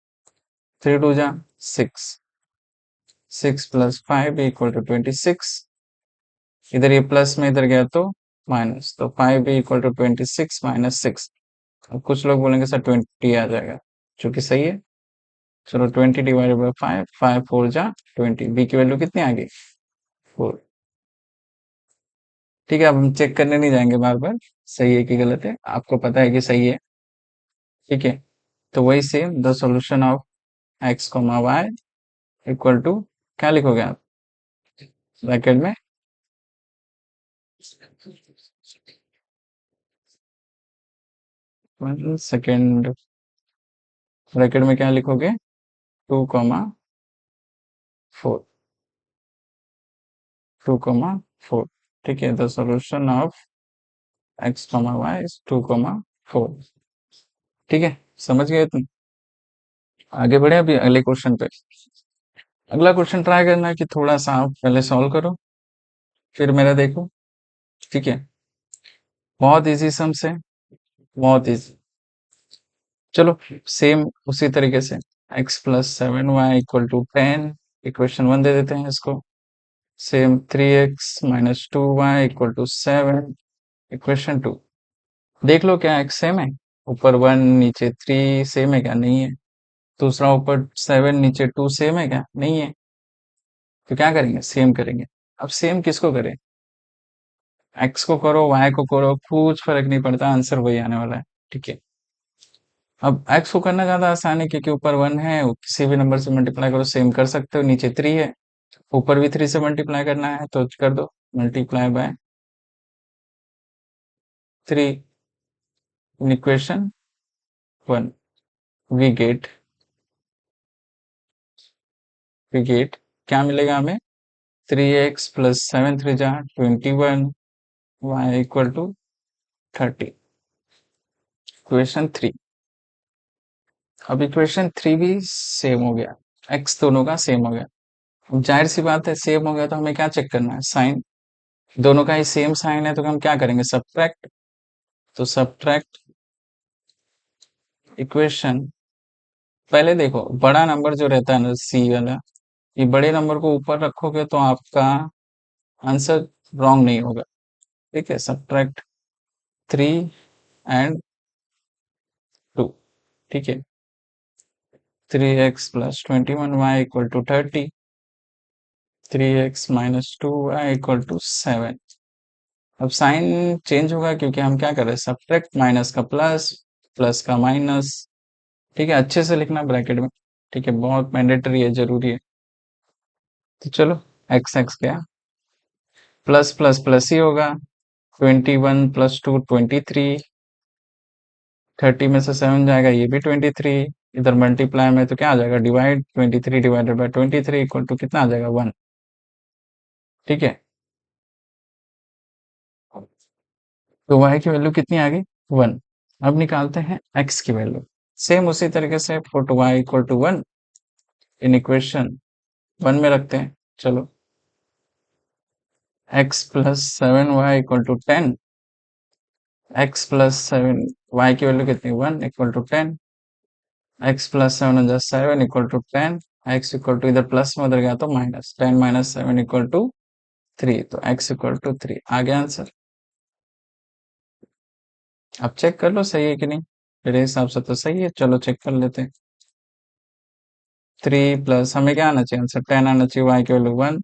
3 2 जा 6, 6 + 5b = 26, इधर ये प्लस में इधर गया तो माइनस, तो 5b = 26 - 6। अब कुछ लोग बोलेंगे सर 20 आ जाएगा, जो कि सही है। चलो 20/5, 5 4 जा 20, बी की वैल्यू कितनी आ गई, 4, ठीक है। अब हम चेक करने नहीं जाएंगे बार बार सही है कि गलत है, आपको पता है कि सही है, ठीक है। तो वही same, the solution of x, y = क्या लिखोगे आप ब्रैकेट में, 1 सेकेंड, ब्रैकेट में क्या लिखोगे, 2, 4, 2, 4, ठीक है। The solution of x, y is 2, 4, ठीक है। समझ गए तुम, आगे बढ़े अभी अगले क्वेश्चन पे। अगला क्वेश्चन ट्राई करना है कि थोड़ा सा आप पहले सॉल्व करो, फिर मेरा देखो, ठीक है। बहुत इजी सम्स है, बहुत इजी। चलो सेम उसी तरीके से, x + 7y = 10, इक्वेशन 1 दे देते हैं इसको। Same 3x - 2y = 7, equation 2। देख लो क्या x सेम है, ऊपर 1 नीचे 3 सेम है क्या, नहीं है। दूसरा ऊपर 7 नीचे 2 सेम है क्या, नहीं है। तो क्या करेंगे, सेम करेंगे। अब सेम किसको करें, x को करो, y को करो, कुछ फर्क नहीं पड़ता, आंसर वही आने वाला है, ठीक है। अब x को करना ज्यादा आसान है क्योंकि ऊपर 1 है, वो किसी भी नंबर से मल्टीप्लाई करो, सेम कर सकते हो, नीचे 3 है, ऊपर भी 3 से मल्टीप्लाई करना है तो कर दो, multiply by 3 in equation 1। We get we get क्या मिलेगा हमें, 3x + 7 3 जा 21, y = 30, इक्वेशन 3। अब इक्वेशन 3 भी सेम हो गया, x दोनों का सेम हो गया। अब जाहिर सी बात है, सेम हो गया तो हमें क्या चेक करना है, साइन। दोनों का ही सेम साइन है तो हम क्या करेंगे, सब्ट्रैक्ट। तो सब्ट्रैक्ट इक्वेशन, पहले देखो बड़ा नंबर जो रहता है ना, सी वाला, ये बड़े नंबर को ऊपर रखोगे तो आपका आंसर रॉन्ग नहीं होगा, ठीक है। सब्ट्रैक्ट 3 and 2, ठीक है। 3x + 21y = 30, 3x - 2y = 7। अब साइन चेंज होगा क्योंकि हम क्या कर रहे हैं, सब्ट्रैक्ट, माइनस का प्लस, प्लस का माइनस, ठीक है। अच्छे से लिखना ब्रैकेट में, ठीक है, बहुत मैंडेटरी है, जरूरी है। तो चलो एक्स एक्स क्या, प्लस प्लस प्लस ही होगा, 21 + 2 23, 30 में से 7 जाएगा, ये भी 23, इधर मल्टीप्लाई में तो क्या आ जाएगा, डिवाइड, 23/23 = कितना आ जाएगा, 1, ठीक है। तो y की वैल्यू कितनी आ गई, 1। अब निकालते हैं x की वैल्यू, सेम उसी तरीके से पुट y = 1 इन इक्वेशन 1 में रखते हैं। चलो x plus 7y equal to 10, x plus 7y की वैल्यू कितनी 1 इक्वल टू 10, x प्लस 7 जा 7 equal to 10, x equal to इधर प्लस में उधर गया तो माइनस 10 माइनस 7 इक्वल टू 3, तो x इक्वल टू 3 आ गया आंसर। अब चेक कर लो सही है कि नहीं, मेरे हिसाब से तो सही है, चलो चेक कर लेते हैं। 3 प्लस हमें क्या आना चाहिए आंसर 10 आना चाहिए, y की वैल्यू 1,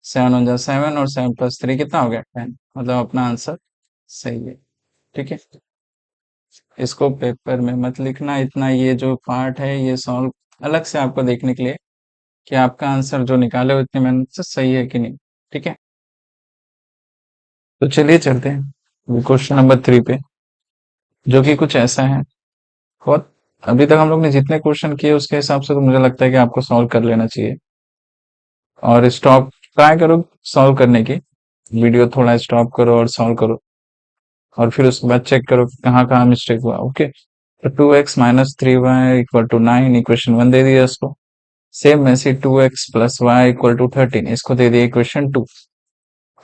7 हो जा 7 और 7 प्लस 3 कितना हो गया 10, मतलब अपना आंसर सही है। ठीक है, इसको पेपर में मत लिखना इतना, ये जो पार्ट है ये सॉल्व अलग से आपको देखने के लिए कि आपका आंसर जो निकाले हो इतनी मेहनत से सही है कि नहीं। ठीक है, तो चलिए चलते हैं क्वेश्चन नंबर 3 पे, जो कि कुछ ऐसा है। बहुत अभी तक हम लोग ने जितने क्वेश्चन किए उसके हिसाब से तो मुझे लगता है कि आपको सॉल्व कर लेना चाहिए। और स्टॉप ट्राई करो सॉल्व करने की, वीडियो थोड़ा स्टॉप करो और सॉल्व करो, और फिर उसके बाद चेक करो कि कहाँ कहाँ मिस्टेक हुआ। ओके, तो 2x minus 3y equal to 9 equation 1 दे दिया इसको। सेम वैसे 2x plus Y equal to 13 इसको दे दिया इक्वेशन 2।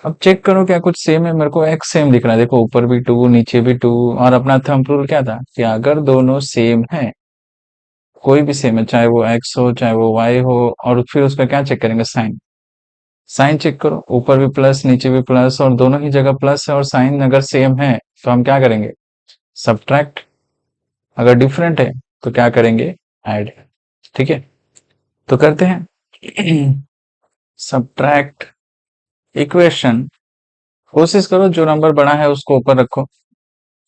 अब चेक करो क्या कुछ सेम है, मेरे को x सेम दिख रहा है, देखो ऊपर भी 2 नीचे भी 2, और अपना थंब रूल क्या था कि अगर दोनों सेम है, कोई भी सेम है, चाहे वो x हो चाहे वो y हो, और फिर उसका क्या चेक करेंगे साइन, साइन चेक करो, ऊपर भी प्लस नीचे भी प्लस और दोनों ही जगह प्लस है और साइन अगर सेम है तो हम क्या करेंगे सब्ट्रैक्ट, अगर डिफरेंट है तो क्या करेंगे ऐड। ठीक है, तो करते हैं सब्ट्रैक्ट इक्वेशन। कोशिश करो जो नंबर बड़ा है उसको ऊपर रखो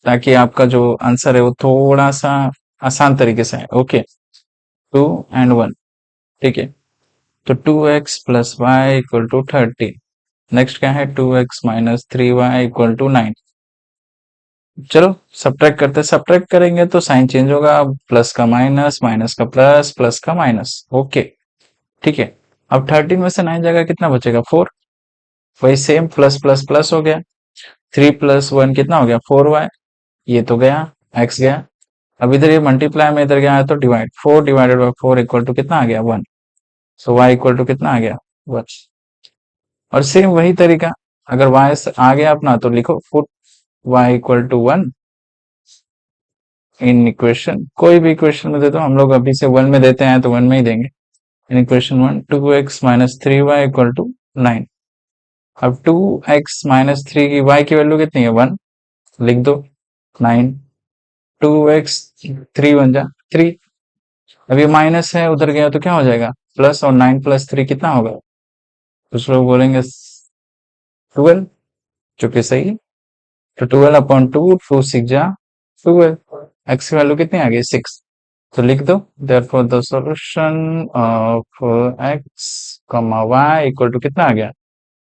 ताकि आपका जो आंसर है वो थोड़ा सा आसान तरीके से है। ओके, 2 and 1, ठीक है, तो 2x plus Y equal to 13। Next क्या है 2x minus 3y equal to 9। चलो सब्ट्रैक्ट करते, सब्ट्रैक्ट करेंगे तो साइन चेंज होगा, प्लस का माइनस, माइनस का प्लस, प्लस का माइनस। ओके, ठीक है, अब 13 में से 9 जाएगा कितना बचेगा 4, वही सेम प्लस प्लस प्लस हो गया, 3 प्लस 1 कितना हो गया 4y, ये तो गया x गया, अब इधर ये मल्टीप्लाई में इधर गया है तो divide, 4 divided by 4 equal to कितना आ गया 1, सो y इक्वल टू कितना आ गया 1। और सेम वही तरीका, अगर y से आ गया अपना तो लिखो put y equal to 1 in equation, कोई भी इक्वेशन में दे दो, हम लोग अभी से 1 में देते हैं तो 1 में ही देंगे। In equation 1 2x minus 3y equal to 9। अब 2x माइनस 3 की y की वैल्यू कितनी है 1, लिख दो 9, 2x 3 बन जा 3, अब ये माइनस है उधर गया तो क्या हो जाएगा प्लस, और 9 प्लस 3 कितना होगा, कुछ लोग बोलेंगे 12, जो कि सही है। तो 12 अपॉन 2, 2 6 जा 12, एक्स की वैल्यू कितनी आ गई 6, तो लिख दो therefore the solution of x comma y equal to कितना आ गया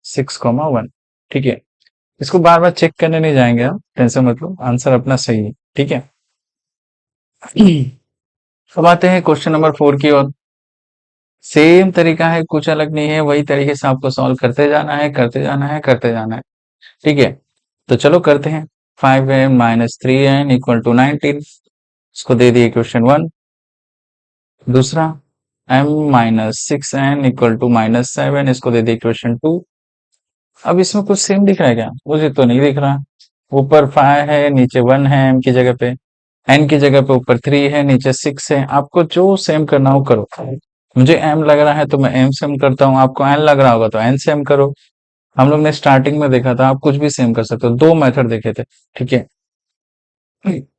6,1। ठीक है, इसको बार बार चेक करने नहीं जाएंगे हम, टेंशन मत लो, आंसर अपना सही है। ठीक है, अब आते हैं क्वेश्चन नंबर 4 की ओर। सेम तरीका है, कुछ अलग नहीं है, वही तरीके से आपको सॉल्व करते जाना है करते जाना है करते जाना है। ठीक है, तो चलो करते हैं। 5m minus 3n equal to 19, इसको दे दिए क्वेश्चन 1। दूसरा m minus 6n equal to minus 7, इसको दे दिए क्वेश्चन 2। अब इसमें कुछ सेम दिख रहा है क्या, मुझे तो नहीं दिख रहा, ऊपर 5 है नीचे 1 है m की जगह पे, n की जगह पे ऊपर 3 है नीचे 6 है, आपको जो सेम करना हो करो। मुझे m लग रहा है तो मैं m सेम करता हूँ, आपको n लग रहा होगा तो n सेम करो। हम लोग ने स्टार्टिंग में देखा था आप कुछ भी सेम कर सकते हो, 2 मेथड देखे थे। ठीक है,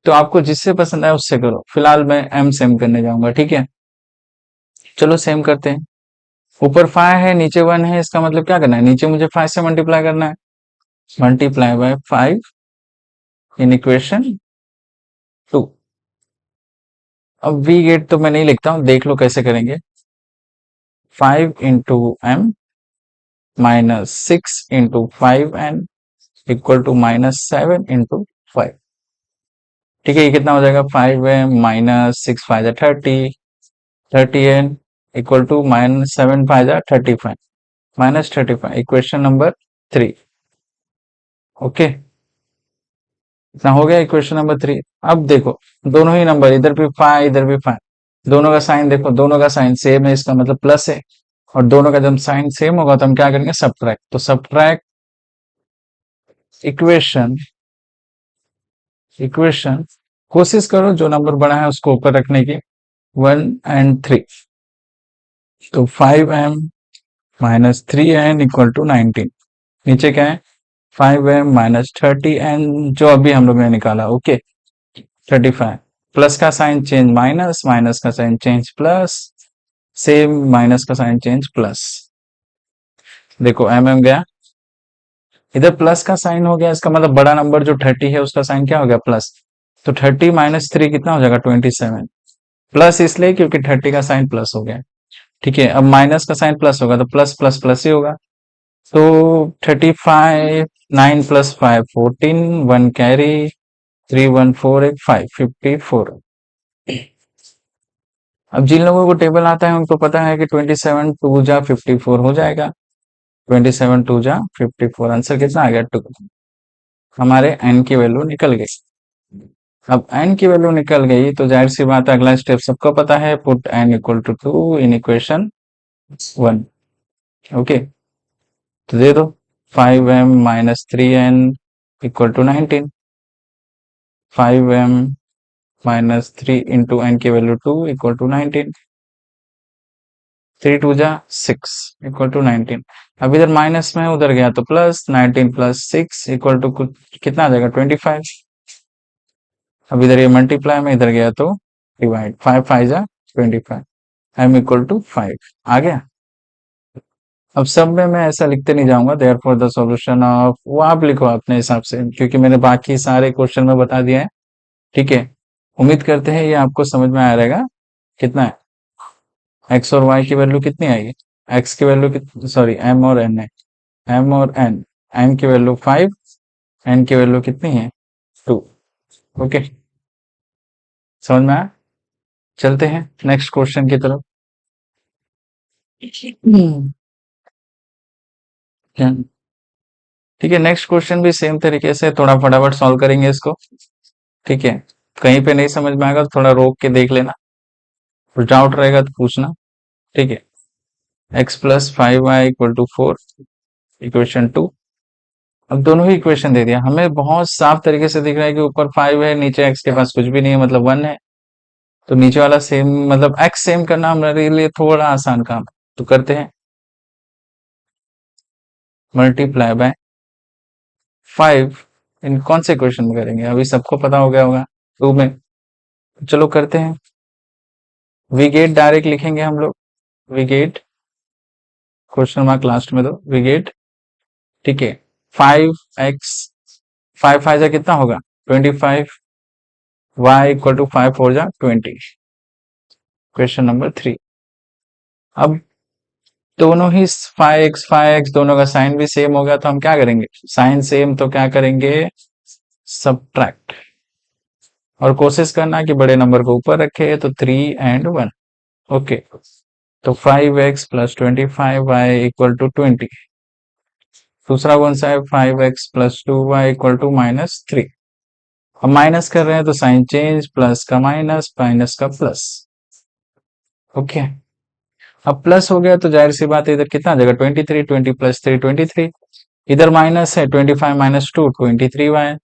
तो आपको जिससे पसंद आए उससे करो, फिलहाल मैं m सेम करने जाऊंगा। ठीक है, चलो सेम करते हैं। ऊपर 5 है नीचे 1 है, इसका मतलब क्या करना है, नीचे मुझे 5 से मल्टीप्लाई करना है, मल्टीप्लाई बाय 5 इन इक्वेशन 2। अब वी गेट तो मैं नहीं लिखता हूं, देख लो कैसे करेंगे। 5 into m minus 6 into 5n equal to minus 7 into 5। ठीक है, ये कितना हो जाएगा 5m माइनस 6 5 जा 30, 30n इक्वल टू माइनस 7 5 जा 35, माइनस 35, इक्वेशन नंबर 3। ओके, इतना हो गया इक्वेशन नंबर 3। अब देखो दोनों ही नंबर, इधर भी 5 इधर भी 5, दोनों का साइन देखो, दोनों का साइन सेम है, इसका मतलब प्लस है, और दोनों का जब साइन सेम होगा तो हम क्या करेंगे सब्ट्रैक्ट, तो सब्ट्रैक्ट इक्वेशन इक्वेशन कोशिश करो जो नंबर बड़ा है उसको ऊपर रखने की, 1 और 3। तो 5m minus 3n equal to 19। नीचे क्या है, 5m माइनस 30n जो अभी हम लोग ने निकाला, ओके 35। प्लस का साइन चेंज माइनस, माइनस का sign change plus, same minus का साइन चेंज प्लस। देखो एम गया, इधर प्लस का साइन हो गया, इसका मतलब बड़ा नंबर जो 30 है उसका साइन क्या हो गया, प्लस। तो 30 माइनस 3 कितना हो जाएगा, 27। प्लस इसलिए क्योंकि 30 का साइन प्लस हो गया, ठीक है। अब माइनस का साइन प्लस होगा तो प्लस प्लस प्लस ही होगा। तो 35, 9 प्लस 5 14, 1 कैरी, 3 1 4 1 5 54। अब जिन लोगों को टेबल आता है उनको पता है कि 27 2 जा 54 हो जाएगा। 27 2 जा 54, आंसर कितना आ गया, 2। हमारे एन की वैल्यू निकल गई। अब एन की वैल्यू निकल गई तो जाहिर सी बात है अगला स्टेप सबको पता है, put n equal to 2 in equation 1। Okay, तो दे दो 5m minus 3n equal to 19। 5m minus 3 into n की वैल्यू 2 इक्वल टू 19। 3 2 जा 6 इक्वल टू 19। अब इधर माइनस में उधर गया तो प्लस, 19 प्लस 6 इक्वल टू कितना आ जाएगा, 25। अब इधर ये मल्टीप्लाई में इधर गया तो डिवाइड, 5 5 जा 25। m इक्वल टू 5 आ गया। अब सब में मैं ऐसा लिखते नहीं जाऊंगा, therefore the solution of, वो आप लिखो अपने हिसाब से क्योंकि मैंने बाकी सारे क्वेश्चन में बता दिया है, ठीक है। उम्मीद करते हैं ये आपको समझ में आ रहेगा। कितना है, एक्स और वाई की वैल्यू कितनी आएगी, एक्स की वैल्यू कितनी, सॉरी एम और एन है, एम और एन, एम की वैल्यू 5, एन की वैल्यू कितनी है, 2। ओके, समझ में आया। चलते हैं नेक्स्ट क्वेश्चन की तरफ। हम्म, ठीक है, नेक्स्ट क्वेश्चन भी सेम तरीके से थोड़ा फटाफट सॉल्व करेंगे इसको, ठीक है। कहीं पे नहीं समझ में आएगा तो थोड़ा रोक के देख लेना, कुछ डाउट रहेगा तो पूछना, ठीक है। X plus 5y equal to 4, equation 2। अब दोनों ही इक्वेशन दे दिया हमें, बहुत साफ तरीके से दिख रहा है कि ऊपर 5 है, नीचे एक्स के पास कुछ भी नहीं है, मतलब 1 है। तो नीचे वाला सेम, मतलब एक्स सेम करना हमारे लिए थोड़ा आसान काम है, तो करते हैं। मल्टीप्लाई बाय 5, इन कौन से इक्वेशन में करेंगे, अभी सबको पता हो गया होगा, 2 में। चलो करते हैं, वी गेट डायरेक्ट लिखेंगे हम लोग, we get question mark last में दो, वी गेट, ठीक है। 5x, 5 5 जा कितना होगा, 25, y इक्वल टू 5 4 जा 20। Question number 3। अब दोनों ही 5x दोनों का साइन भी सेम हो गया तो हम क्या करेंगे, साइन सेम तो क्या करेंगे, सब्ट्रैक्ट। और कोशिश करना कि बड़े नंबर को ऊपर रखे, तो 3 और 1। ओके, तो 5x plus 25y equal to 20। दूसरा कौन सा है, 5x plus 2y equal to minus 3। अब माइनस कर रहे हैं तो साइन चेंज, प्लस का माइनस, माइनस का प्लस। ओके, अब प्लस हो गया तो जाहिर सी बात है इधर कितना आ जाएगा, 23, 20 प्लस 3 23। इधर माइनस है, 25 माइनस 2 23y,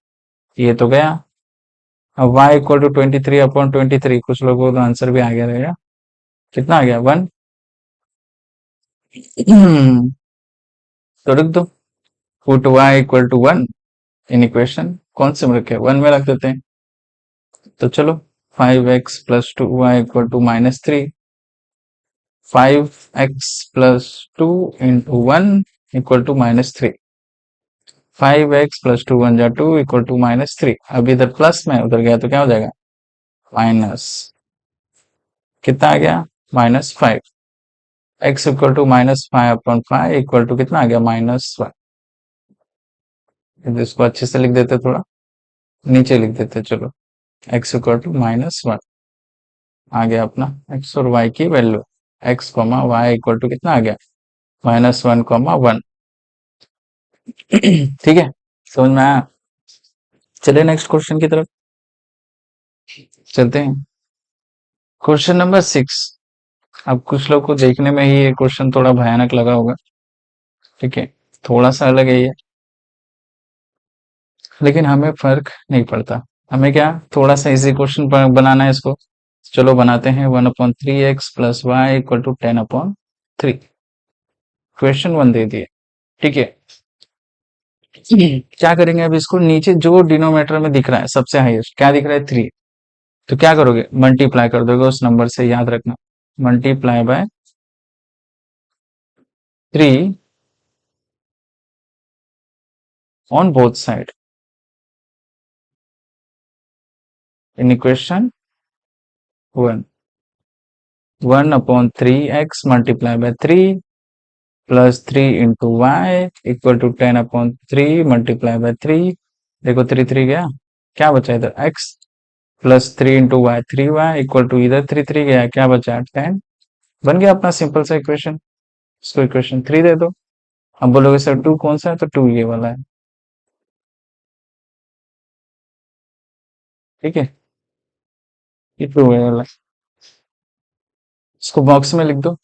ये तो गया। अब y इक्वल टू 23 अपॉन 23, कुछ लोगों को तो आंसर भी आ गया रहेगा, कितना आ गया, 1। तो रख दो, put y equal to 1 in equation, कौन से में रखे, 1 में रख देते हैं। तो चलो 5x plus 2y equal to minus 3, 5x plus 2 into 1 equal to minus 3। 5x plus 2 1 जा 2 इक्वल टू माइनस 3। अब इधर प्लस में उधर गया तो क्या हो जाएगा, माइनस, कितना आ गया, minus 5। x equal to minus 5 upon 5 equal to कितना आ गया, माइनस 1। इसको अच्छे से लिख देते, थोड़ा नीचे लिख देते, चलो x इक्वल टू माइनस 1 आ गया अपना x और y की वैल्यू, x comma y equal to कितना आ गया, माइनस 1 कॉमा 1। ठीक है, समझ में आया। चलिए नेक्स्ट क्वेश्चन की तरफ चलते हैं, क्वेश्चन नंबर 6। अब कुछ लोग को देखने में ही ये क्वेश्चन थोड़ा भयानक लगा होगा, ठीक है, थोड़ा सा अलग है ये। लेकिन हमें फर्क नहीं पड़ता। हमें क्या, थोड़ा सा इजी क्वेश्चन बनाना है इसको। चलो बनाते हैं। 1/3x+y = 10/3। क्वेश्चन 1 दे दिए। ठीक है। क्या करेंगे अब, इसको नीचे जो डिनोमिनेटर में दिख रहा है सबसे हाईएस्ट क्या दिख रहा है, 3। तो क्या करोगे, मल्टीप्लाई कर दोगे उस नंबर से, याद रखना। Multiply by 3 on both side in equation 1। 1/3x multiply by 3 plus 3 into y equal to 10/3 multiply by 3। देखो 3 3 गया, क्या बचा इधर, x plus 3 into y 3y equal to, इधर 3 3 गया, क्या बचा 10। बन गया अपना सिंपल सा इक्वेशन। इसको इक्वेशन 3 दे दो। अब बोलोगे सर 2 कौन सा है, तो 2 ये वाला है। ठीक है, ये 2 ये वाला। इसको बॉक्स में लिख दो,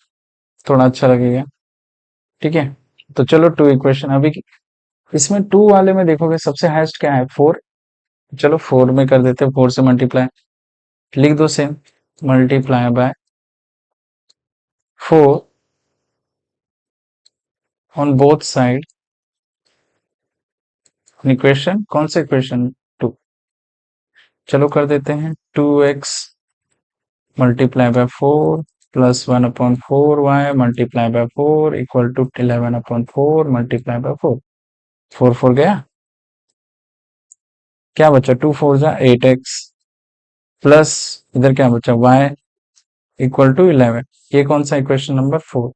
थोड़ा अच्छा लगेगा। ठीक है। तो चलो 2 इक्वेशन अभी इसमें 2 वाले में देखोगे सबसे हाईएस्ट क्या है, 4। चलो 4 में कर देते हैं, 4 से मल्टीप्लाई लिख दो सेम। Multiply by 4 on both side equation, कौन सा इक्वेशन, 2। चलो कर देते हैं 2x multiply by 4 plus 1/4y multiply by 4 equal to 11/4 multiply by 4। 4 4 गया, क्या बचा, 2 4 जा 8x प्लस इधर क्या बचा, y इक्वल टू 11। ये कौन सा इक्वेशन नंबर 4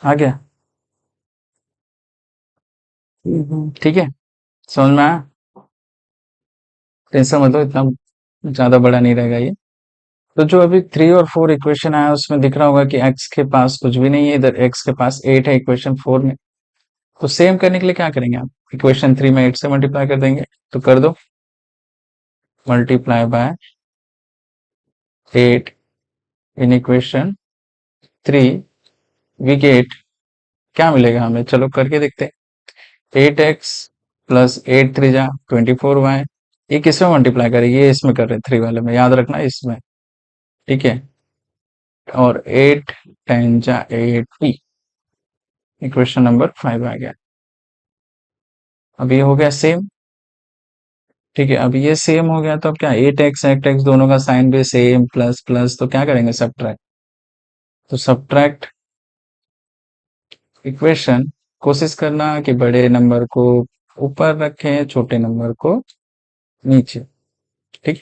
आ गया। ठीक है, समझ में आया। टेंशन मत लो, इतना ज्यादा बड़ा नहीं रहेगा ये। तो जो अभी 3 और 4 इक्वेशन आया उसमें दिख रहा होगा कि x के पास कुछ भी नहीं है, इधर x के पास 8 है इक्वेशन 4 में। तो सेम करने के लिए क्या करेंगे आप, इक्वेशन 3 में 8 से मल्टीप्लाई कर देंगे। तो कर दो, multiply by 8 in equation 3 we get, क्या मिलेगा हमें, चलो करके देखते हैं। 8x प्लस 8 3 जा 24y। ये किसमें मल्टीप्लाई करेगी, ये इसमें कर रहे हैं 3 वाले में, याद रखना इसमें। ठीक है। और 8 10 जा 8p, इक्वेशन नंबर 5 आ गया। अब ये हो गया सेम। ठीक है, अब ये सेम हो गया तो अब क्या, 8x दोनों का साइन भी सेम, प्लस प्लस, तो क्या करेंगे, सब्ट्रैक्ट। तो सब्ट्रैक्ट इक्वेशन, कोशिश करना कि बड़े नंबर को ऊपर रखें, छोटे नंबर को नीचे। ठीक।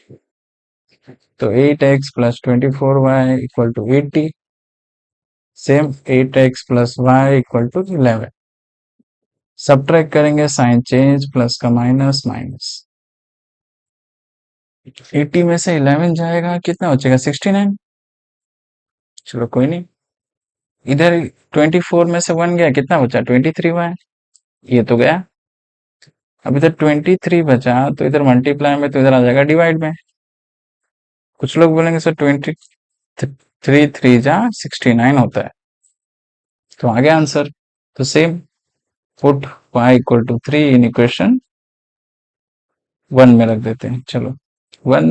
तो 8x plus 24y equal to 80। Same 8x plus Y equal to 11। Subtract करेंगे, साइन चेंज, प्लस का माइनस माइनस। 80 में से 11 जाएगा, कितना बचेगा, 69। चलो कोई नहीं। इधर 24 में से 1 गया, कितना बचा, 23y। ये तो गया। अब इधर 23 बचा, तो इधर मल्टीप्लाई में, तो इधर आ जाएगा डिवाइड में। कुछ लोग बोलेंगे सर 23 3 जा 69 होता है, तो आ गया आंसर। तो same, put y equal to 3 in equation 1 में रख देते हैं। चलो 1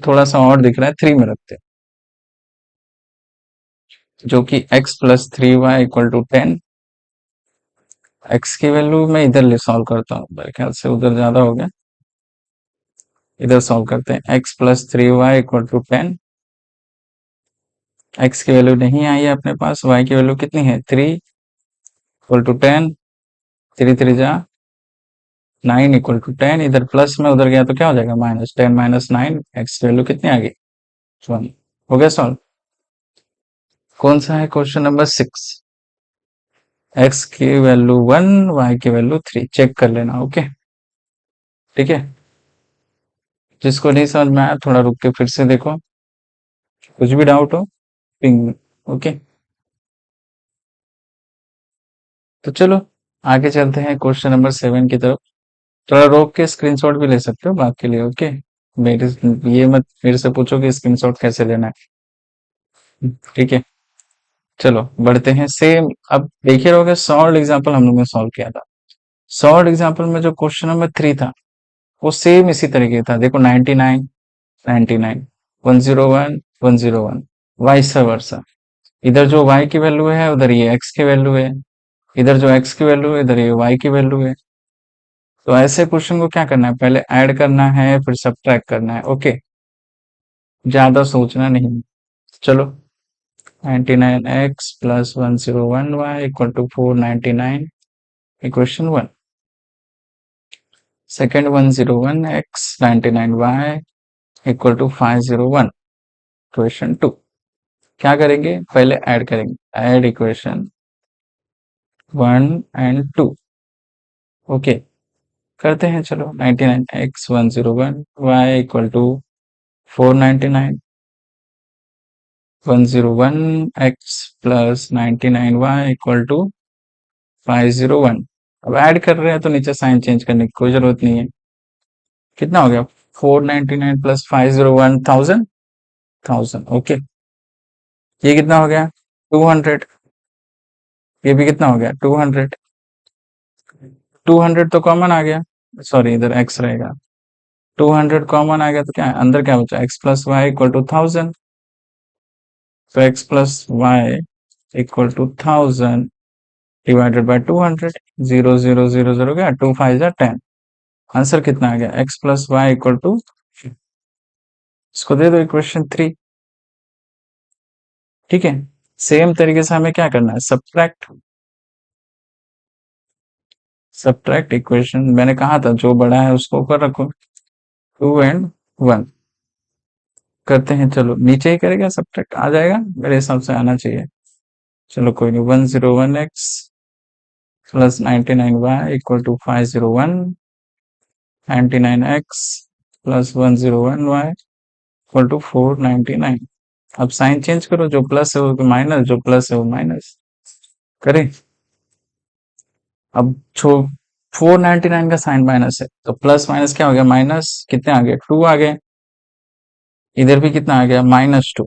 थोड़ा सा और दिख रहा है, 3 में रखते हैं, जो कि x plus 3y equal to 10। x की वैल्यू मैं इधर ले सॉल्व करता हूँ, मेरे ख्याल से उधर ज्यादा हो गया। इधर सॉल्व करते हैं, x plus 3y equal to 10। x की वैल्यू नहीं आई है अपने पास, y की वैल्यू कितनी है, 3 इक्वल टू 10। 3 3 जा 9 इक्वल टू 10। इधर प्लस में उधर गया तो क्या हो जाएगा, माइनस 10 माइनस 9। x की वैल्यू कितनी आ गई, 1। हो गया सॉल्व। कौन सा है, क्वेश्चन नंबर 6। x की वैल्यू 1, y की वैल्यू 3, चेक कर लेना। ओके, ठीक है। जिसको नहीं समझ में आया थोड़ा रुक के फिर से देखो, कुछ भी डाउट हो पिंग। ओके, तो चलो आगे चलते हैं क्वेश्चन नंबर 7 की तरफ। थोड़ा रोक के स्क्रीनशॉट भी ले सकते हो बात के लिए। ओके, मेरे ये मत मेरे से पूछो कि स्क्रीनशॉट कैसे लेना है। ठीक है, चलो बढ़ते हैं। सेम अब देखे रहोगे, सॉल्व एग्जांपल हम लोग ने सॉल्व किया था। शॉर्ट एग्जाम्पल में जो क्वेश्चन नंबर 3 था वो सेम इसी तरीके का था। देखो 99, 99, 101, 101, वाइस वर्सा। इधर जो y की वैल्यू है उधर ये x की वैल्यू है, इधर जो x की वैल्यू है इधर ये y की वैल्यू है। तो ऐसे क्वेश्चन को क्या करना है, पहले ऐड करना है फिर सब्ट्रैक्ट करना है। ओके, ज्यादा सोचना नहीं। चलो, 99x plus 101y equal to 499, equation 1। Second 101x 99y equal to 501, equation 2। क्या करेंगे, पहले ऐड करेंगे, ऐड इक्वेशन 1 एंड 2। ओके, करते हैं। चलो, 99x 101 y equal to 499, 101x plus 99y equal to 501। अब ऐड कर रहे हैं तो नीचे साइन चेंज करने की कोई जरूरत नहीं है। कितना हो गया, 499 प्लस 501, 1000, 1000। ओके, ये कितना हो गया, 200। ये भी कितना हो गया, 200। 200 तो कॉमन आ गया, सॉरी इधर x रहेगा। 200 कॉमन आ गया तो क्या है, अंदर क्या बचा, x plus Y equal to 1000। तो x plus Y equal to 1000 divided by 200। 0 0 0 0 गया, 2 5 जा 10। आंसर कितना आ गया, x plus Y equal to, इसको दे दो इक्वेशन 3। ठीक है, सेम तरीके से हमें क्या करना है, सब्ट्रैक्ट। सब्ट्रैक्ट इक्वेशन, मैंने कहा था जो बड़ा है उसको ऊपर रखो। 2 एंड 1 करते हैं। चलो, नीचे ही करेगा सब्ट्रैक्ट, आ जाएगा मेरे हिसाब से, आना चाहिए। चलो कोई नहीं, 101x plus 99y equal to 501, 99x plus 101y equal to 499। अब साइन चेंज करो, जो प्लस है वो माइनस, जो प्लस है वो माइनस करें। अब छो 499 का साइन माइनस है तो प्लस माइनस क्या हो गया, माइनस। कितने आ गए, 2 आ गए। इधर भी कितना आ गया, -2।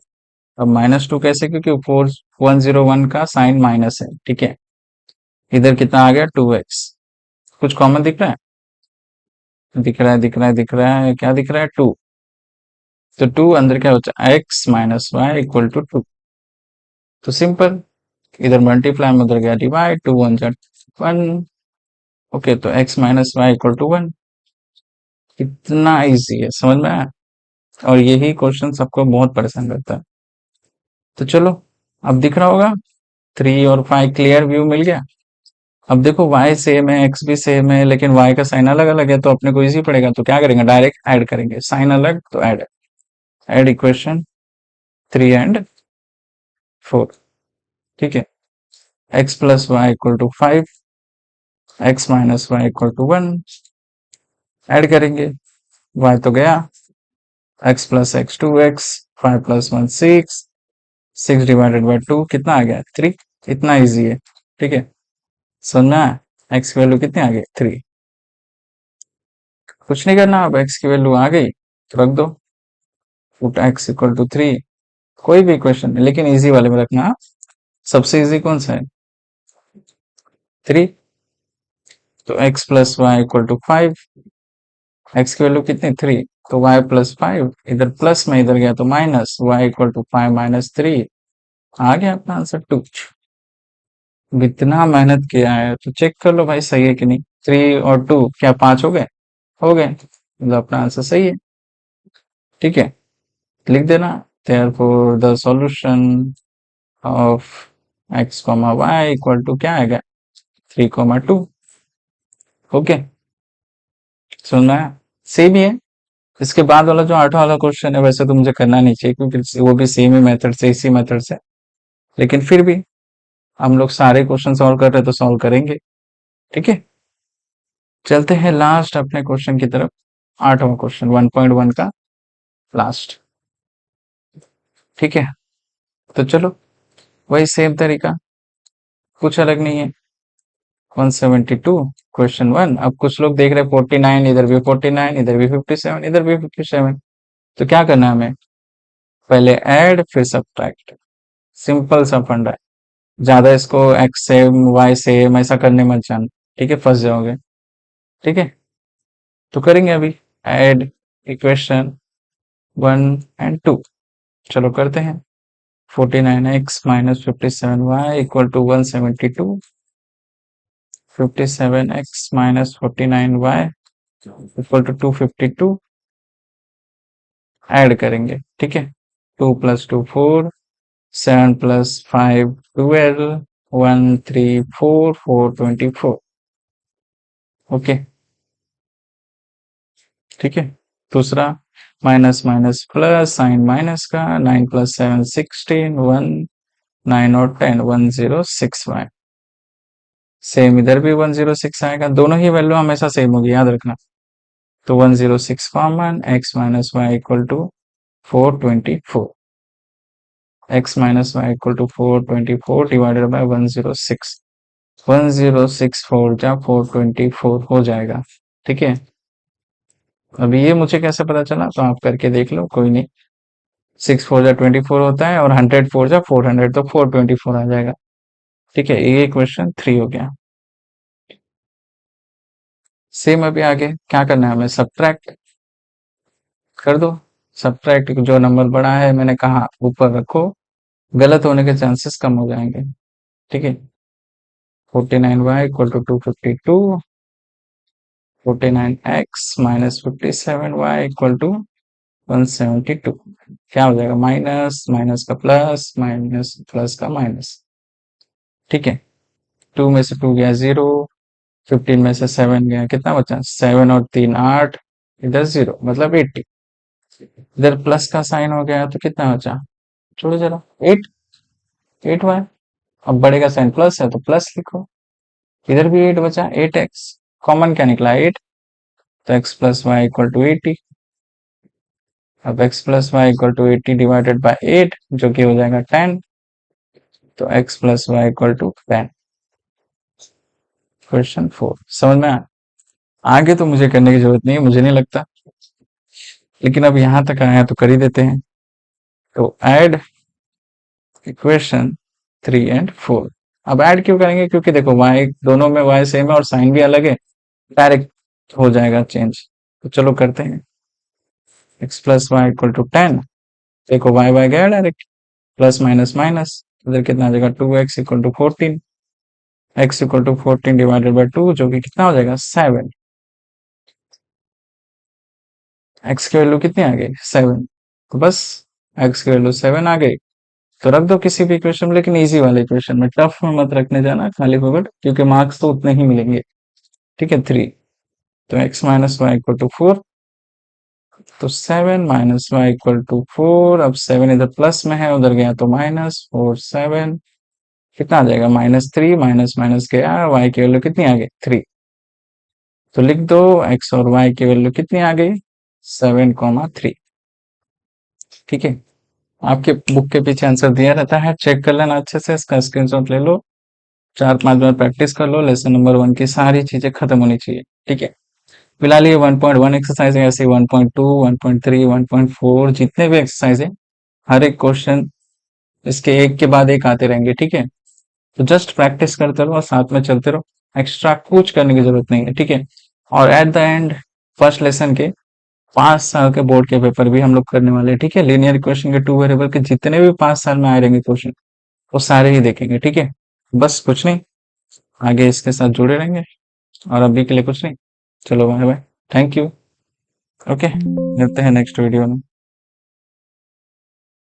अब -2 कैसे, क्योंकि 4101 का साइन माइनस है। ठीक है, इधर कितना आ गया, 2x। कुछ कॉमन दिख रहा है, दिख रहा है, दिख रहा है, दिख रहा है, क्या दिख रहा है, 2। तो 2 अंदर क्या होता है, x minus y equal to 2। तो सिंपल, इधर मल्टीप्लाई में उधर गया डिवाइड, 2 1 जा 1। ओके, तो x minus y equal to 1। कितना इजी है, समझ में आया। और यही क्वेश्चन सबको बहुत परेशान करता है। तो चलो, अब दिख रहा होगा, 3 और 5 क्लियर व्यू मिल गया। अब देखो y सेम है, x भी सेम है, लेकिन y का साइन अलग अलग है तो अपने को इजी पड़ेगा। तो क्या करेंगे, डायरेक्ट ऐड करेंगे, साइन अलग तो ऐड। Add equation 3 and 4। ठीक है, x plus Y equal to 5, x minus y equal to 1। Add करेंगे, y तो गया, x plus x 2x, 5 plus 1 6, 6 divided by 2 कितना आ गया, 3। इतना इजी है। ठीक है, सुनना, x की वैल्यू कितनी आ गई, 3। कुछ नहीं करना, अब x की वैल्यू आ गई तो रख दो, पुट x इक्वल टू 3। कोई भी इक्वेशन, लेकिन इजी वाले में रखना। सबसे इजी कौन सा है, 3। तो x plus Y equal to 5, x की वैल्यू कितनी, 3। तो y प्लस 5, इधर प्लस में इधर गया तो minus, y equal to 5 minus 3। आ गया अपना आंसर 2। इतना मेहनत किया है तो चेक कर लो भाई सही है कि नहीं। 3 और 2 क्या 5 हो गए, हो गए, मतलब अपना आंसर सही है। ठीक है, लिख देना, therefore the solution of x comma y equal to क्या आएगा, 3,2। ओके, सुनना है, सेम ही है। इसके बाद वाला जो 8वां वाला क्वेश्चन है वैसे तो मुझे करना नहीं चाहिए क्योंकि वो भी सेम ही मेथड से, इसी मेथड से, लेकिन फिर भी हम लोग सारे क्वेश्चन सॉल्व कर रहे हैं तो सॉल्व करेंगे। ठीक है, चलते हैं लास्ट अपने क्वेश्चन की तरफ। 8वां क्वेश्चन 1.1 का लास्ट। ठीक है, तो चलो, वही सेम तरीका, कुछ अलग नहीं है। 172 क्वेश्चन 1। अब कुछ लोग देख रहे हैं 49, इधर भी 49, इधर भी 57, इधर भी 57। तो क्या करना है हमें, पहले ऐड फिर सब्ट्रैक्ट। सिंपल सा फंडा है, ज्यादा इसको x सेम y सेम ऐसा करने मत जाना, ठीक है, फंस जाओगे। ठीक है, तो करेंगे अभी ऐड इक्वेशन 1 and 2। चलो करते हैं। 49x minus 57y equal to 172। 57x minus 49y equal to 252। Add करेंगे, ठीक है। 2 + 2 4, 7 + 5 12, 1 3 4 4 24। ओके, ठीक है। दूसरा minus minus plus sign minus का 9 + 7 16 1 9 और 10 106y। सेम इधर भी 106 आएगा, दोनों ही वैल्यू हमेशा सेम होगी, याद रखना। तो 106 common, x minus y equal to 424। x minus y equal to 424 divided by 106। 1064 जा 424 हो जाएगा, ठीक है। अभी ये मुझे कैसे पता चला, तो आप करके देख लो, कोई नहीं। 6 4 जा 24 होता है, और 100 4 जा 400, तो 424 आ जाएगा, ठीक है। ये क्वेश्चन 3 हो गया। सेम अभी आगे क्या करना है हमें, सब्ट्रैक्ट कर दो। सब्ट्रैक्ट, जो नंबर बड़ा है मैंने कहा ऊपर रखो, गलत होने के चांसेस कम हो जाएंगे, ठीक है। 49y equal to 252। 49x minus 57y equal to 172। क्या हो जाएगा, माइनस माइनस का प्लस, माइनस प्लस का माइनस, ठीक है। 2 में से 2 गया 0, 15 में से 7 गया, कितना बचा 7 और 3 8, इधर 0 मतलब 80। इधर प्लस का साइन हो गया तो कितना बचा, छोड़ो जरा, 8 8y। अब बड़े का साइन प्लस है तो प्लस लिखो, इधर भी 8 बचा, 8x कॉमन क्या निकला 8, तो x plus Y equal to 80। अब x plus Y equal to 80 divided by 8, जो कि हो जाएगा 10, तो x plus Y equal to 10। Question 4 समझ में आया? आगे तो मुझे करने की जरूरत नहीं है, मुझे नहीं लगता, लेकिन अब यहाँ तक आया तो कर ही देते हैं। तो ऐड इक्वेशन 3 and 4। अब ऐड क्यों करेंगे, क्योंकि देखो y दोनों में y सेम है और साइन भी अलग है, डायरेक्ट हो जाएगा चेंज। तो चलो करते हैं। x plus Y equal to 10, देखो y y गया डायरेक्ट, प्लस माइनस माइनस, इधर कितना आ जाएगा 2x equal to 14। x equal to 14 divided by 2, जो कि कितना हो जाएगा 7। x की वैल्यू कितनी आ गई 7, तो बस x की वैल्यू 7 आ गई, तो रख दो किसी भी इक्वेशन में, लेकिन इजी वाले इक्वेशन में, टफ में मत रखने जाना खाली फोकट, क्योंकि मार्क्स तो उतने ही मिलेंगे, ठीक है। 3, तो x minus y equal to 4, तो 7 माइनस वाई इक्वल टू 4। अब 7 इधर प्लस में है, उधर गया तो माइनस 4 7, कितना आ जाएगा -3, माइनस माइनस गया, y की वैल्यू कितनी आ गई 3। तो लिख दो x और y की वैल्यू कितनी आ गई 7, 3, ठीक है। आपके बुक के पीछे आंसर दिया रहता है, चेक कर लेना अच्छे से, इसका स्क्रीनशॉट ले लो, 4 5 बार प्रैक्टिस कर लो, लेसन नंबर 1 की सारी चीजें खत्म होनी चाहिए, ठीक है। फिलहाल ये 1.1 एक्सरसाइज है, ऐसे 1.2 1.3 1.4 जितने भी एक्सरसाइज है, हर एक क्वेश्चन इसके एक के बाद एक आते रहेंगे, ठीक है। तो जस्ट प्रैक्टिस करते रहो और साथ में चलते रहो, एक्स्ट्रा कुछ करने की जरूरत नहीं है, ठीक है। और at the end first lesson के 5 साल के बोर्ड के पेपर भी हम लोग करने वाले हैं, ठीक है। लीनियर इक्वेशन के 2 वेरिएबल के जितने भी 5 साल में आए रहेंगे क्वेश्चन, वो सारे ही देखेंगे, ठीक है। बस कुछ नहीं, आगे इसके साथ जुड़े रहेंगे, और अभी के लिए कुछ नहीं। चलो bye bye, thank you, okay, मिलते हैं नेक्स्ट वीडियो में।